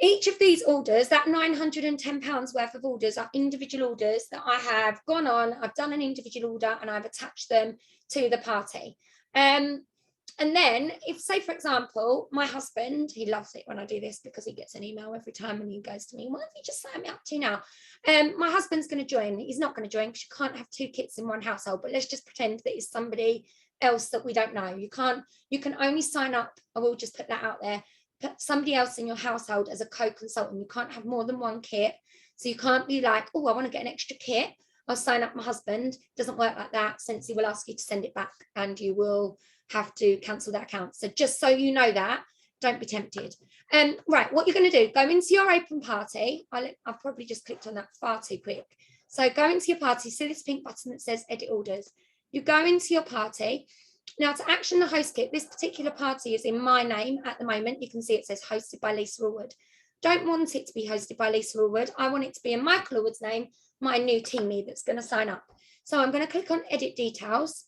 Each of these orders, that £910 worth of orders, are individual orders that I have gone on, I've done an individual order and I've attached them to the party. And then if, say, for example, my husband, he loves it when I do this because he gets an email every time and he goes to me, what have you just signed me up to now? My husband's going to join. He's not going to join because you can't have 2 kits in one household, but let's just pretend that it's somebody else that we don't know. You can only sign up, I will just put that out there, put somebody else in your household as a co-consultant. You can't have more than 1 kit. So you can't be like, oh, I want to get an extra kit, I'll sign up my husband. It doesn't work like that. Scentsy will ask you to send it back and you will have to cancel that account. So just so you know that, don't be tempted. Right, what you're going to do, go into your open party. I've probably just clicked on that far too quick. So go into your party, see this pink button that says edit orders. You go into your party. Now to action the host kit, this particular party is in my name at the moment. You can see it says hosted by Lisa Allwood. Don't want it to be hosted by Lisa Allwood. I want it to be in Michael Allwood's name, my new teamie that's going to sign up. So I'm going to click on edit details.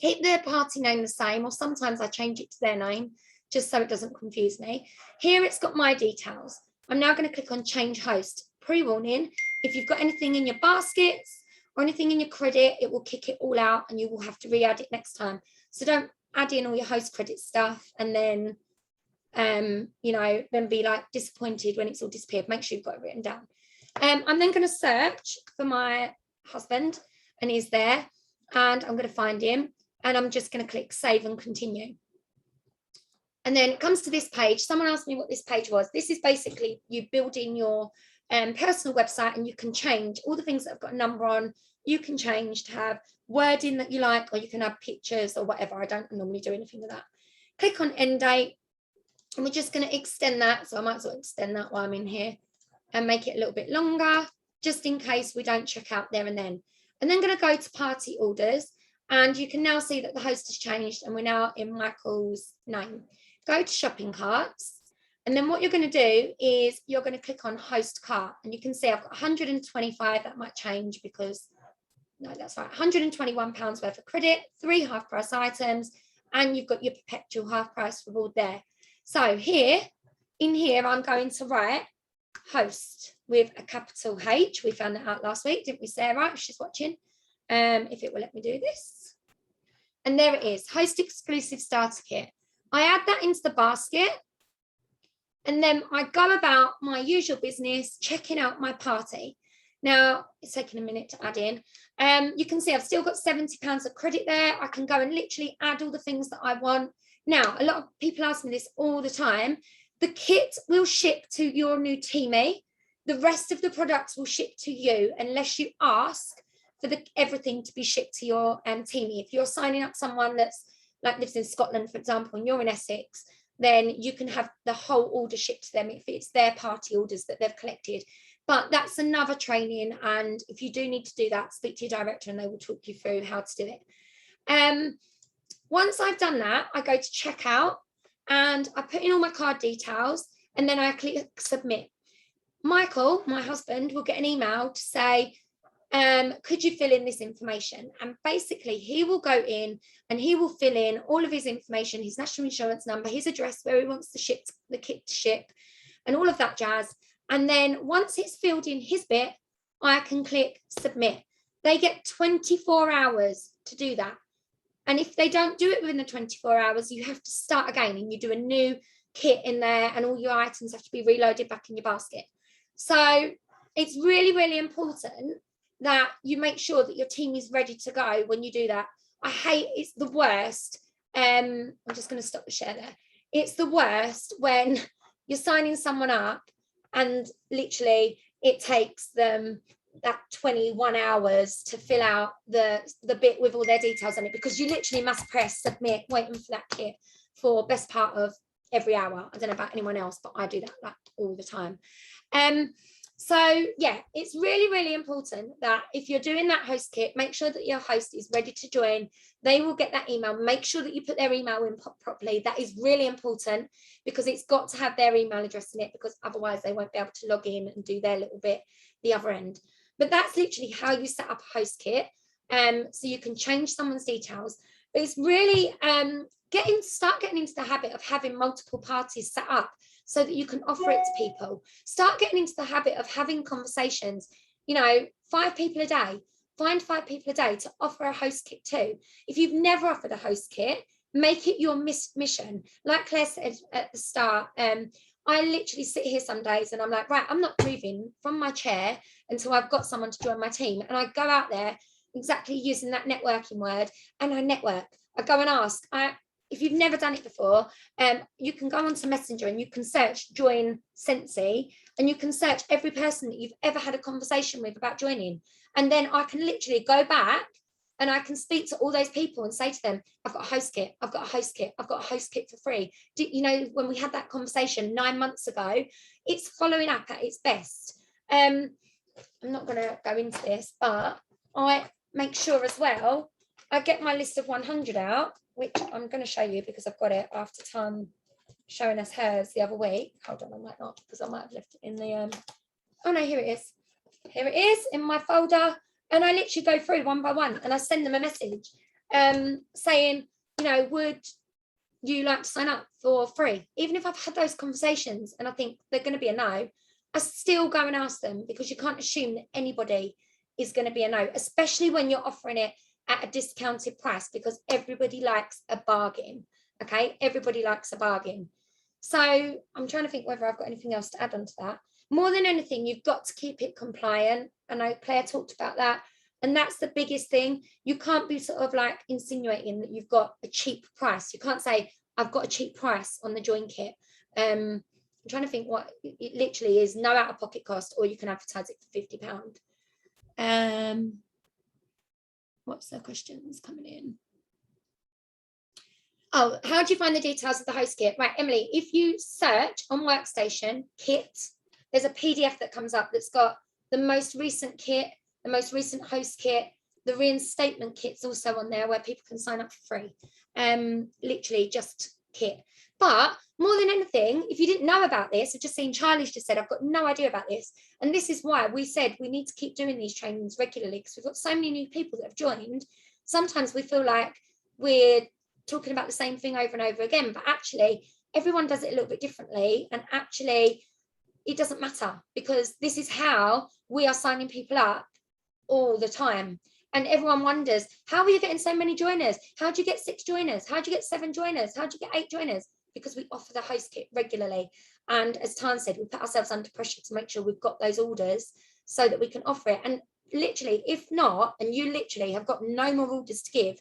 Keep their party name the same, or sometimes I change it to their name just so it doesn't confuse me. Here it's got my details. I'm now going to click on change host. Pre-warning, if you've got anything in your baskets or anything in your credit, it will kick it all out and you will have to re-add it next time. So don't add in all your host credit stuff and then, then be like disappointed when it's all disappeared. Make sure you've got it written down. I'm then going to search for my husband and he's there and I'm going to find him and I'm just going to click save and continue. And then it comes to this page. Someone asked me what this page was. This is basically you building your personal website, and you can change all the things that have got a number on. You can change to have wording that you like, or you can have pictures or whatever. I don't normally do anything with that. Click on end date, and we're just going to extend that. So I might as well extend that while I'm in here and make it a little bit longer, just in case we don't check out there and then. And then going to go to party orders, and you can now see that the host has changed and we're now in Michael's name. Go to shopping carts. And then what you're going to do is you're going to click on host cart, and you can see I've got 125. That might change because, no, that's right, £121 worth of credit, 3 half price items, and you've got your perpetual half price reward there. So in here, I'm going to write host. with a capital H. We found that out last week, didn't we, Sarah? She's watching. If it will let me do this. And there it is, host exclusive starter kit. I add that into the basket, and then I go about my usual business, checking out my party. Now, it's taking a minute to add in. You can see I've still got £70 of credit there. I can go and literally add all the things that I want. Now, a lot of people ask me this all the time. The kit will ship to your new teamie. The rest of the products will ship to you unless you ask for everything to be shipped to your teamie. If you're signing up someone that's like lives in Scotland, for example, and you're in Essex, then you can have the whole order shipped to them if it's their party orders that they've collected. But that's another training, and if you do need to do that, speak to your director and they will talk you through how to do it. Once I've done that, I go to checkout and I put in all my card details, and then I click submit. Michael, my husband, will get an email to say, could you fill in this information? And basically he will go in and he will fill in all of his information, his national insurance number, his address, where he wants the kit to ship, and all of that jazz. And then once it's filled in his bit, I can click submit. They get 24 hours to do that. And if they don't do it within the 24 hours, you have to start again and you do a new kit in there, and all your items have to be reloaded back in your basket. So it's really, really important that you make sure that your team is ready to go when you do that. It's the worst. I'm just going to stop the share there. It's the worst when you're signing someone up and literally it takes them that 21 hours to fill out the bit with all their details on it, because you literally must press submit waiting for that kit for best part of every hour. I don't know about anyone else, but I do that like all the time. So yeah, it's really, really important that if you're doing that host kit, make sure that your host is ready to join. They will get that email. Make sure that you put their email in properly. That is really important, because it's got to have their email address in it, because otherwise they won't be able to log in and do their little bit the other end. But that's literally how you set up a host kit. So you can change someone's details. But it's really start getting into the habit of having multiple parties set up, so that you can offer it to people. Start getting into the habit of having conversations, 5 people a day. Find 5 people a day to offer a host kit to. If you've never offered a host kit, make it your mission. Like Claire said at the start, I literally sit here some days and I'm like, right, I'm not moving from my chair until I've got someone to join my team. And I go out there exactly using that networking word, and I network. I go and ask. If you've never done it before, you can go onto Messenger and you can search join Scentsy, and you can search every person that you've ever had a conversation with about joining. And then I can literally go back and I can speak to all those people and say to them, I've got a host kit, I've got a host kit, I've got a host kit for free. When we had that conversation 9 months ago, it's following up at its best. I'm not going to go into this, but I make sure as well, I get my list of 100 out, which I'm going to show you because I've got it after Tan showing us hers the other week. Hold on, I might not, because I might have left it in the, oh no, here it is. Here it is in my folder. And I literally go through one by one and I send them a message saying, would you like to sign up for free? Even if I've had those conversations and I think they're going to be a no, I still go and ask them, because you can't assume that anybody is going to be a no, especially when you're offering it at a discounted price, because everybody likes a bargain. Okay, everybody likes a bargain. So I'm trying to think whether I've got anything else to add on to that. More than anything, you've got to keep it compliant. I know Claire talked about that, and that's the biggest thing. You can't be sort of like insinuating that you've got a cheap price. You can't say I've got a cheap price on the join kit. I'm trying to think what it literally is. No out-of-pocket cost, or you can advertise it for £50. What's the questions coming in? Oh, how do you find the details of the host kit? Right, Emily, if you search on Workstation kit, there's a PDF that comes up that's got the most recent kit, the most recent host kit, the reinstatement kit's also on there where people can sign up for free. Literally just kit. But more than anything, if you didn't know about this, I've just seen Charlie's just said, I've got no idea about this. And this is why we said we need to keep doing these trainings regularly, because we've got so many new people that have joined. Sometimes we feel like we're talking about the same thing over and over again, but actually everyone does it a little bit differently. And actually it doesn't matter, because this is how we are signing people up all the time. And everyone wonders, how are you getting so many joiners? How do you get 6 joiners? How do you get 7 joiners? How do you get 8 joiners? Because we offer the host kit regularly. And as Tan said, we put ourselves under pressure to make sure we've got those orders so that we can offer it. And literally, if not, and you literally have got no more orders to give,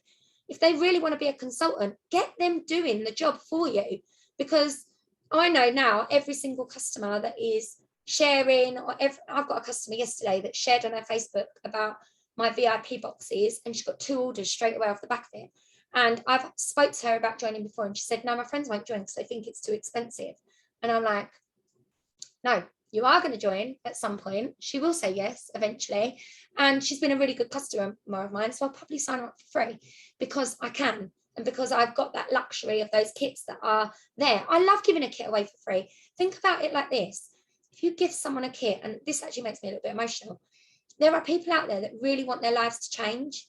if they really want to be a consultant, get them doing the job for you. Because I know now every single customer that is sharing, I've got a customer yesterday that shared on her Facebook about my VIP boxes, and she's got 2 orders straight away off the back of it. And I've spoke to her about joining before, and she said, no, my friends won't join because they think it's too expensive. And I'm like, no, you are going to join at some point. She will say yes eventually. And she's been a really good customer of mine, so I'll probably sign her up for free because I can, and because I've got that luxury of those kits that are there. I love giving a kit away for free. Think about it like this. If you give someone a kit, and this actually makes me a little bit emotional, there are people out there that really want their lives to change.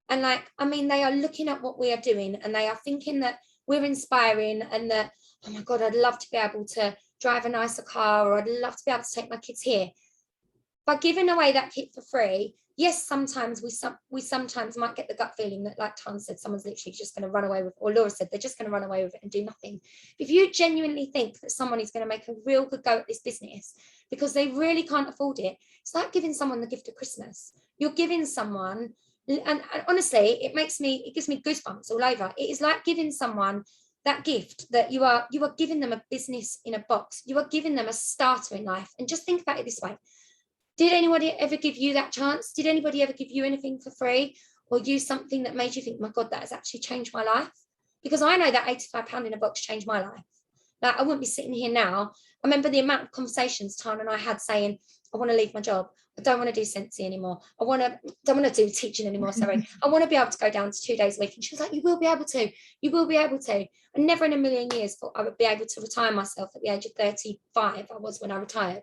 And like, I mean, they are looking at what we are doing and they are thinking that we're inspiring and that, oh my God, I'd love to be able to drive a nicer car, or I'd love to be able to take my kids here. By giving away that kit for free, yes, sometimes we sometimes might get the gut feeling that, like Tan said, someone's literally just going to run away with, or Laura said, they're just going to run away with it and do nothing. If you genuinely think that someone is going to make a real good go at this business because they really can't afford it, it's like giving someone the gift of Christmas. You're giving someone, and honestly, it gives me goosebumps all over. It is like giving someone that gift that you are giving them a business in a box. You are giving them a starter in life. And just think about it this way. Did anybody ever give you that chance? Did anybody ever give you anything for free, or use something that made you think, my God, that has actually changed my life? Because I know that £85 in a box changed my life. Like, I wouldn't be sitting here now. I remember the amount of conversations Tan and I had saying, I want to leave my job. I don't want to do Scentsy anymore. Don't want to do teaching anymore, sorry. I want to be able to go down to 2 days a week. And she was like, you will be able to. You will be able to. I never in a million years thought I would be able to retire myself at the age of 35. I was when I retired.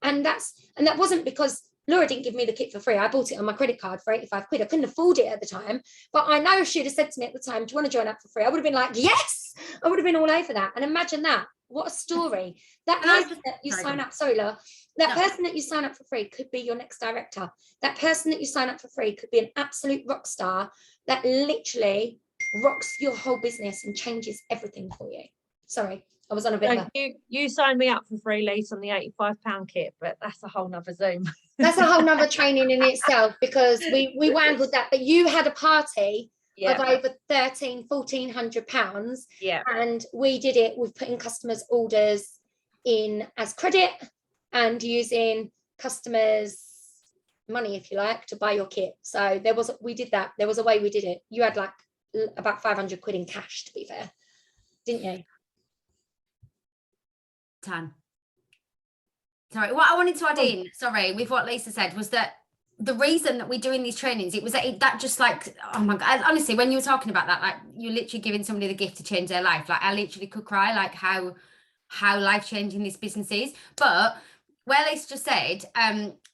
And that wasn't because Laura didn't give me the kit for free. I bought it on my credit card for 85 quid. I couldn't afford it at the time, but I know if she'd have said to me at the time, do you want to join up for free? I would have been like, yes, I would have been all over that. And imagine that. What a story. That person that you sign up, sorry, Laura, that person that you sign up for free could be your next director. That person that you sign up for free could be an absolute rock star that literally rocks your whole business and changes everything for you. Sorry. I was on a bit of you signed me up for free, Lise, on the £85 kit, but that's a whole nother Zoom. That's a whole nother training in itself, because we wangled that. But you had a party of over £1,400. Yeah. And we did it with putting customers' orders in as credit and using customers' money, if you like, to buy your kit. So we did that. There was a way we did it. You had like about 500 quid in cash, to be fair, didn't you? Tan. Sorry, what I wanted to add in, sorry, with what Lisa said, was that the reason that we're doing these trainings, it was that just like, oh my God, honestly, when you were talking about that, like you're literally giving somebody the gift to change their life. Like I literally could cry, like how life-changing this business is. But where Lisa just said,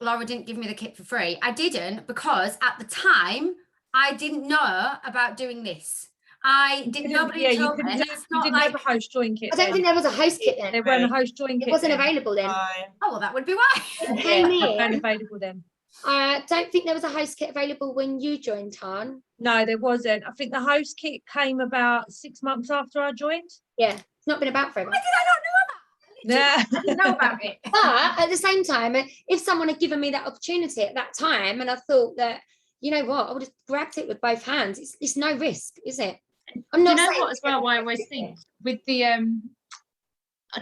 Laura didn't give me the kit for free. I didn't, because at the time, I didn't know about doing this. I didn't. Nobody told me. You didn't have a host join kit. I don't think there was a host kit then. There weren't a host join kit. It wasn't available then. Oh, well, that would be why. It came in. It weren't available then. I don't think there was a host kit available when you joined, Tan. No, there wasn't. I think the host kit came about 6 months after I joined. Yeah, it's not been about forever. Why did I not know that? I didn't know about it. But at the same time, if someone had given me that opportunity at that time, and I thought that, you know what, I would have grabbed it with both hands. It's no risk, is it? I'm not. You know what, as well, why I always think with the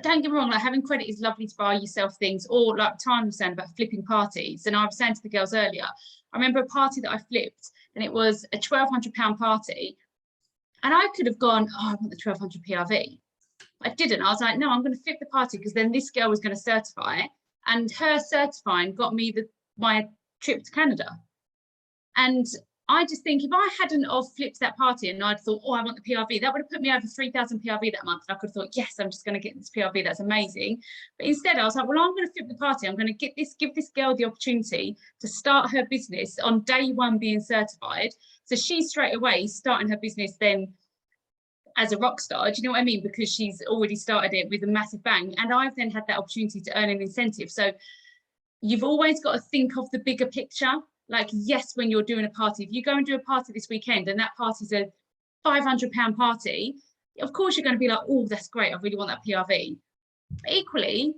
don't get me wrong, like having credit is lovely to buy yourself things, or like Tan was saying about flipping parties. And I was saying to the girls earlier, I remember a party that I flipped, and it was a £1,200 party, and I could have gone, oh, I want the 1,200 PRV. I didn't. I was like, no, I'm going to flip the party, because then this girl was going to certify it, and her certifying got me my trip to Canada. And I just think if I hadn't of flipped that party and I'd thought, oh, I want the PRV, that would have put me over 3,000 PRV that month. And I could have thought, yes, I'm just going to get this PRV. That's amazing. But instead, I was like, well, I'm going to flip the party. I'm going to give this girl the opportunity to start her business on day one being certified. So she's straight away starting her business then as a rock star, do you know what I mean? Because she's already started it with a massive bang, and I've then had that opportunity to earn an incentive. So you've always got to think of the bigger picture. Like, yes, when you're doing a party, if you go and do a party this weekend and that party's a £500 party, of course you're going to be like, oh, that's great, I really want that PRV. But equally,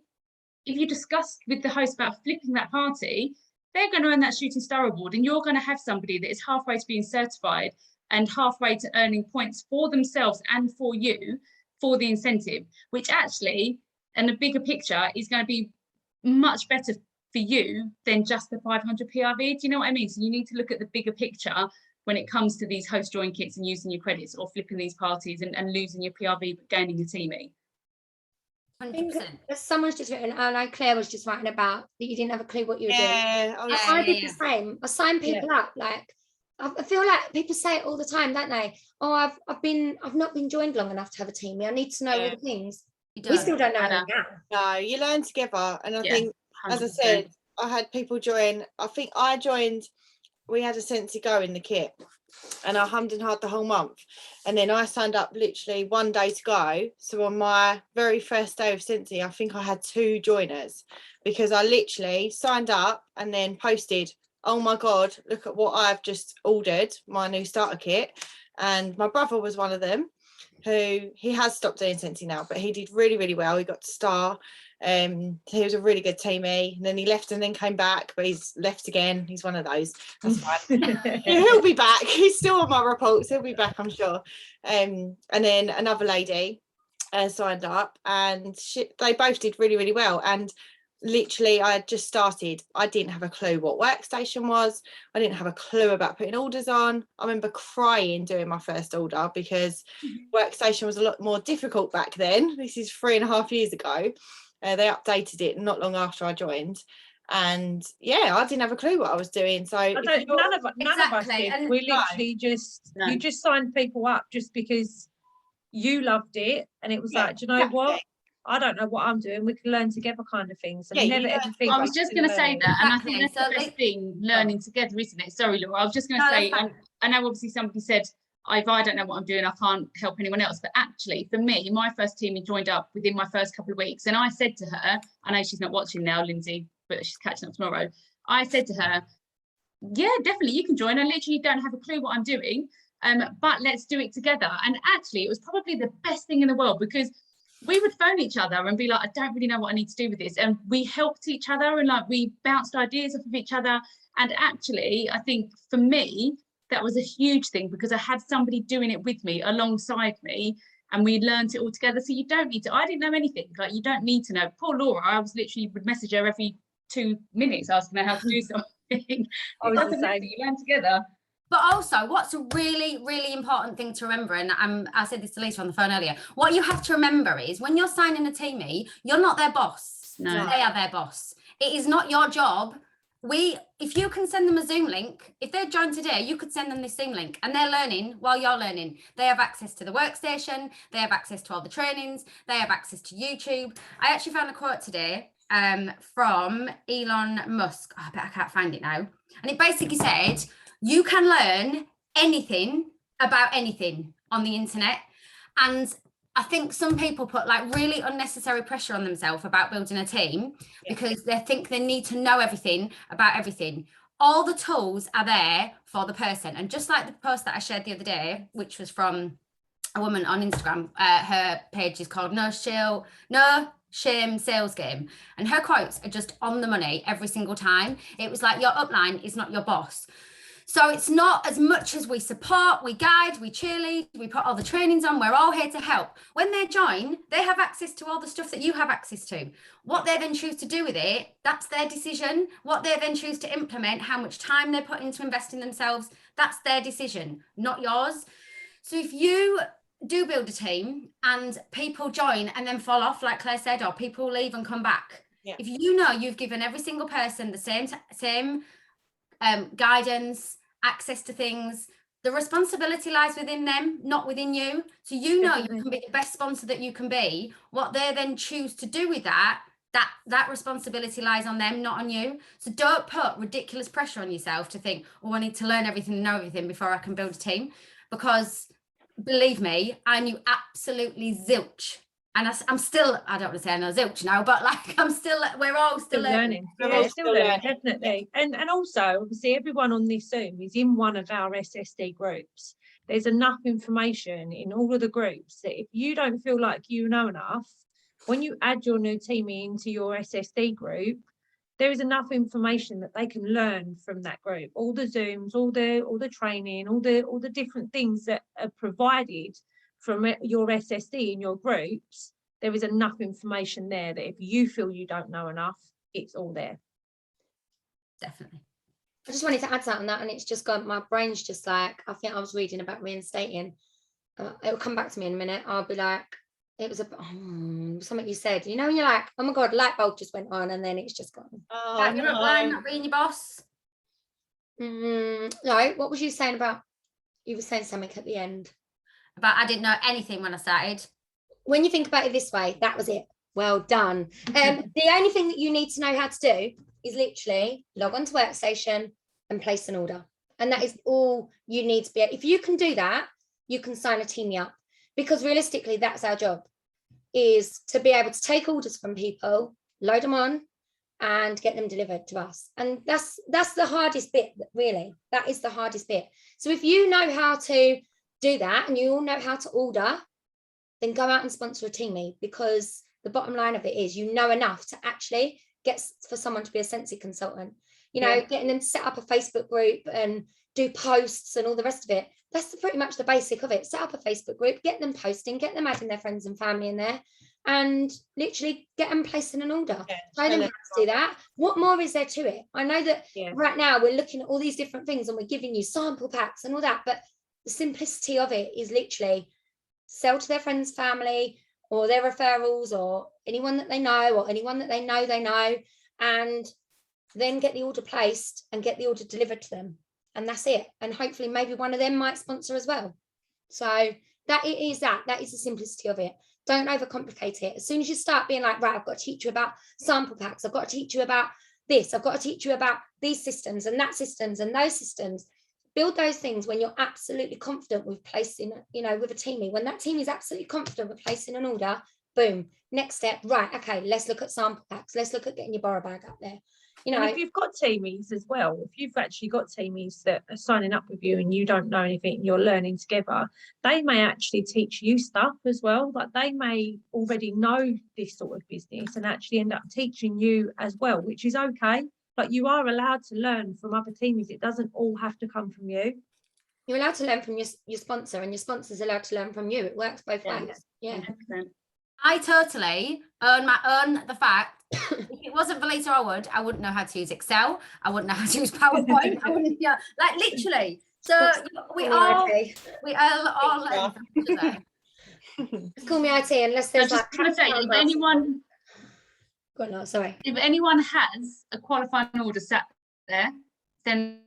if you discuss with the host about flipping that party, they're going to earn that shooting star award, and you're going to have somebody that is halfway to being certified and halfway to earning points for themselves and for you for the incentive, which actually, in the bigger picture, is going to be much better for you than just the 500 PRV. Do you know what I mean? So you need to look at the bigger picture when it comes to these host join kits and using your credits or flipping these parties and losing your PRV but gaining your teamie. 100%. Someone's just written, I know Claire was just writing about that you didn't have a clue what you were doing. I did the same. I signed people up. Like, I feel like people say it all the time, don't they? Oh, I've not been joined long enough to have a teamie. I need to know all the things. We still don't know now. No, you learn together, and I think, 100%. As I said, I had people join. I think I joined. We had a Scentsy Go in the kit, and I hummed and hawed the whole month, and then I signed up literally one day to go. So on my very first day of Scentsy, I think I had 2 joiners, because I literally signed up and then posted, oh my god, look at what I've just ordered, my new starter kit. And my brother was one of them, who he has stopped doing Scentsy now, but he did really, really well. He got to star. He was a really good teammie, and then he left and then came back, but he's left again. He's one of those. That's fine. He'll be back. He's still on my reports. He'll be back, I'm sure. And then another lady signed up, and they both did really, really well. And literally, I had just started. I didn't have a clue what Workstation was. I didn't have a clue about putting orders on. I remember crying doing my first order, because Workstation was a lot more difficult back then. This is 3.5 years ago. They updated it not long after I joined, and I didn't have a clue what I was doing. So none of us did. And we literally you just signed people up just because you loved it, and it was like, do you know what? I don't know what I'm doing. We can learn together, kind of things. And never ever think. I was just going to say that, and I think that's the best thing, learning together, isn't it? Sorry, Laura. I was just going to say, I know obviously somebody said, if I don't know what I'm doing, I can't help anyone else. But actually, for me, my first team joined up within my first couple of weeks, and I said to her, I know she's not watching now, Lindsay, but she's catching up tomorrow. I said to her, yeah, definitely, you can join. I literally don't have a clue what I'm doing, but let's do it together. And actually, it was probably the best thing in the world, because we would phone each other and be like, I don't really know what I need to do with this. And we helped each other, and like we bounced ideas off of each other. And actually, I think for me, that was a huge thing, because I had somebody doing it with me alongside me, and we learned it all together. So you don't need to, I didn't know anything. Like, you don't need to know. Poor Laura, I was literally would message her every 2 minutes asking her how to do something. I was the same. You learn together. But also, what's a really, really important thing to remember, and I said this to Lisa on the phone earlier, what you have to remember is when you're signing a teamie, you're not their boss. No. They are their boss. It is not your job. If you can send them a Zoom link, if they're joined today, you could send them this Zoom link, and they're learning while you're learning. They have access to the workstation. They have access to all the trainings. They have access to YouTube. I actually found a quote today from Elon Musk. Oh, I bet I can't find it now. And it basically said, you can learn anything about anything on the internet. And I think some people put like really unnecessary pressure on themselves about building a team because they think they need to know everything about everything. All the tools are there for the person. And just like the post that I shared the other day, which was from a woman on Instagram, her page is called No Shame Sales Game. And her quotes are just on the money every single time. It was like, your upline is not your boss. So it's not as much as we support, we guide, we cheerlead, we put all the trainings on, we're all here to help. When they join, they have access to all the stuff that you have access to. What they then choose to do with it, that's their decision. What they then choose to implement, how much time they put into investing themselves, that's their decision, not yours. So if you do build a team and people join and then fall off, like Claire said, or people leave and come back, if you know you've given every single person the same guidance, access to things, the responsibility lies within them, not within you. So you know you can be the best sponsor that you can be. What they then choose to do with that responsibility lies on them, not on you. So don't put ridiculous pressure on yourself to think, oh, I need to learn everything and know everything before I can build a team, because believe me, I knew absolutely zilch. And I'm still, I don't want to say I know zilch now, but like we're all still learning. Yeah, all still still learning, learning. definitely. And also, obviously, everyone on this Zoom is in one of our SSD groups. There's enough information in all of the groups that if you don't feel like you know enough, when you add your new teamie into your SSD group, there is enough information that they can learn from that group. All the Zooms, all the training, all the different things that are provided from your SSD in your groups. There is enough information there that if you feel you don't know enough, it's all there. Definitely. I just wanted to add something on that, and it's just gone, my brain's just like, I think I was reading about reinstating. It'll come back to me in a minute. I'll be like, it was something you said, you know, and you're like, oh my God, light bulb just went on, and then it's just gone. Oh, You're upline, not being your boss. No, what was you saying about, you were saying something at the end. But I didn't know anything when I started. When you think about it this way, that was it. Well done. The only thing that you need to know how to do is literally log on to Workstation and place an order. And that is all you need to be. If you can do that, you can sign a teamie up, because realistically, that's our job, is to be able to take orders from people, load them on, and get them delivered to us. And that's the hardest bit, really. That is the hardest bit. So if you know how to do that and you all know how to order, then go out and sponsor a teamie, because the bottom line of it is you know enough to actually get for someone to be a Scentsy consultant. You know, getting them to set up a Facebook group and do posts and all the rest of it. That's pretty much the basic of it. Set up a Facebook group, get them posting, get them adding their friends and family in there, and literally get them placing an order. Show them how to do that. What more is there to it? I know that right now we're looking at all these different things and we're giving you sample packs and all that, but the simplicity of it is literally sell to their friends, family, or their referrals, or anyone that they know, or anyone that they know, and then get the order placed and get the order delivered to them. And that's it. And hopefully maybe one of them might sponsor as well. So that is the simplicity of it. Don't overcomplicate it. As soon as you start being like, right, I've got to teach you about sample packs, I've got to teach you about this, I've got to teach you about these systems and that systems and those systems. Build those things when you're absolutely confident with placing, you know, with a teamie. When that team is absolutely confident with placing an order, boom, next step, right, okay, let's look at sample packs. Let's look at getting your borrow bag up there. You know, and if you've got teamies as well, if you've actually got teamies that are signing up with you and you don't know anything, you're learning together, they may actually teach you stuff as well. Like they may already know this sort of business and actually end up teaching you as well, which is okay. Like you are allowed to learn from other teamies. It doesn't all have to come from you. You're allowed to learn from your sponsor, and your sponsor's allowed to learn from you. It works both ways. Yeah. 100%. I totally own the fact, if it wasn't for Lisa Allwood, I wouldn't know how to use Excel. I wouldn't know how to use PowerPoint. I wouldn't, like literally. So we all learn from each other. Just call me IT unless there's I just want to say, if anyone has a qualifying order sat there, then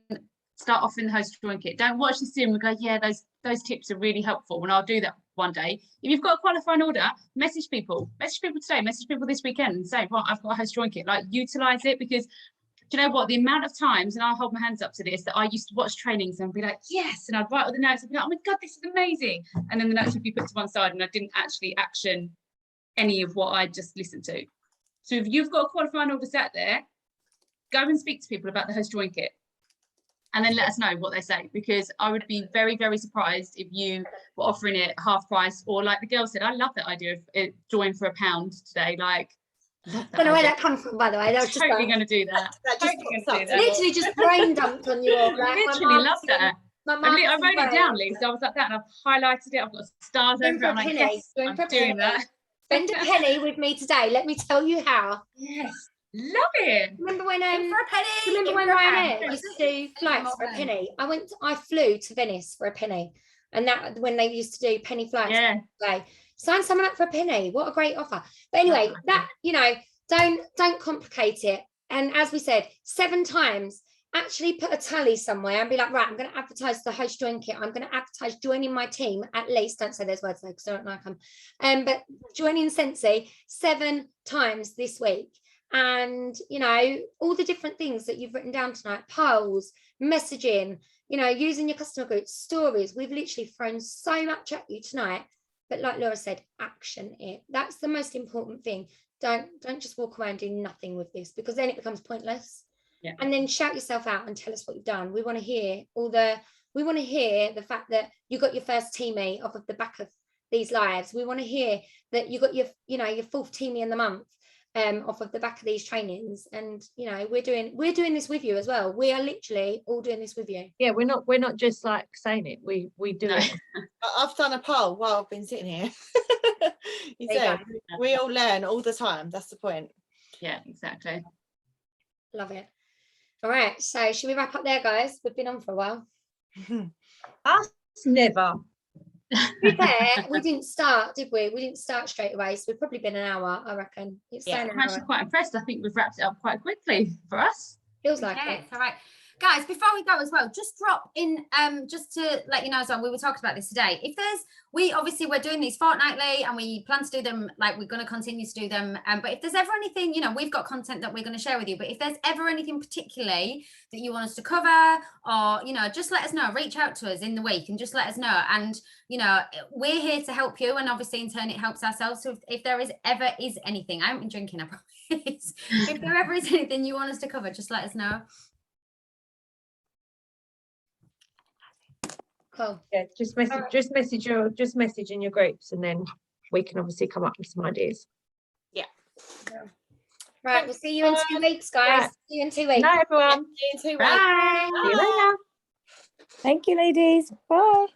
start offering the host drawing kit. Don't watch the sim and go, yeah, those tips are really helpful, and I'll do that one day. If you've got a qualifying order, message people today, message people this weekend and say, right, I've got a host drawing kit. Like, utilize it, because do you know what, the amount of times, and I'll hold my hands up to this, that I used to watch trainings and be like, yes, and I'd write all the notes and be like, oh my God, this is amazing, and then the notes would be put to one side and I didn't actually action any of what I just listened to. So if you've got a qualifying order sat there, go and speak to people about the host drawing kit, and then let us know what they say, because I would be very, very surprised if you were offering it half price, or like the girl said, I love that idea of it drawing for £1 today. Like, I don't know where that comes from, by the way. That was just totally going to do that. Literally just brain dumped on you all. Like, literally love that. I wrote it down, Lee, so I was like that, and I've highlighted it. I've got stars over it. I'm like, yes, I'm doing that. Spend a penny with me today. Let me tell you how. Yes. Love it. Remember when for a penny. remember when Ryanair used to do flights for a penny? I flew to Venice for a penny, and that when they used to do penny flights. Yeah. Sign someone up for a penny. What a great offer. But anyway, that, you know, don't complicate it. And as we said, 7 times, actually put a tally somewhere and be like, right, I'm going to advertise the host join kit. I'm going to advertise joining my team, at least. Don't say those words though, because I don't like them. But joining Scentsy 7 times this week. And, you know, all the different things that you've written down tonight, polls, messaging, you know, using your customer groups, stories. We've literally thrown so much at you tonight, but like Laura said, action it. That's the most important thing. Don't just walk away and do nothing with this, because then it becomes pointless. Yeah. And then shout yourself out and tell us what you've done. We want to hear the fact that you got your first teammate off of the back of these lives. We want to hear that you got your fourth teammate in the month off of the back of these trainings. And you know, we're doing this with you as well. We are literally all doing this with you. Yeah, we're not just like saying it, we do No. it. I've done a poll while I've been sitting here. You There you said go. we all learn all the time. That's the point. Yeah, exactly. Love it. All right, so should we wrap up there, guys? We've been on for a while. Us never. To be fair, we didn't start, did we? We didn't start straight away, so we've probably been an hour, I reckon. It's Yeah, saying I'm an actually hour. quite impressed. I think we've wrapped it up quite quickly for us. Feels like Yeah, it. it's all right. Guys, before we go as well, just drop in, just to let you know as well, we were talking about this today. If there's, we're doing these fortnightly and we plan to do them, like we're going to continue to do them. But if there's ever anything, you know, we've got content that we're going to share with you. But if there's ever anything particularly that you want us to cover, or, you know, just let us know, reach out to us in the week and just let us know. And, you know, we're here to help you. And obviously in turn, it helps ourselves. So if there is ever is anything, I haven't been drinking, I promise. If there ever is anything you want us to cover, just let us know. Cool. Yeah, just message in your groups, and then we can obviously come up with some ideas. Right, we'll see you in 2 weeks, guys. Right. See you in 2 weeks. Night, everyone. See you in 2 weeks. Bye. See you later. Thank you, ladies. Bye.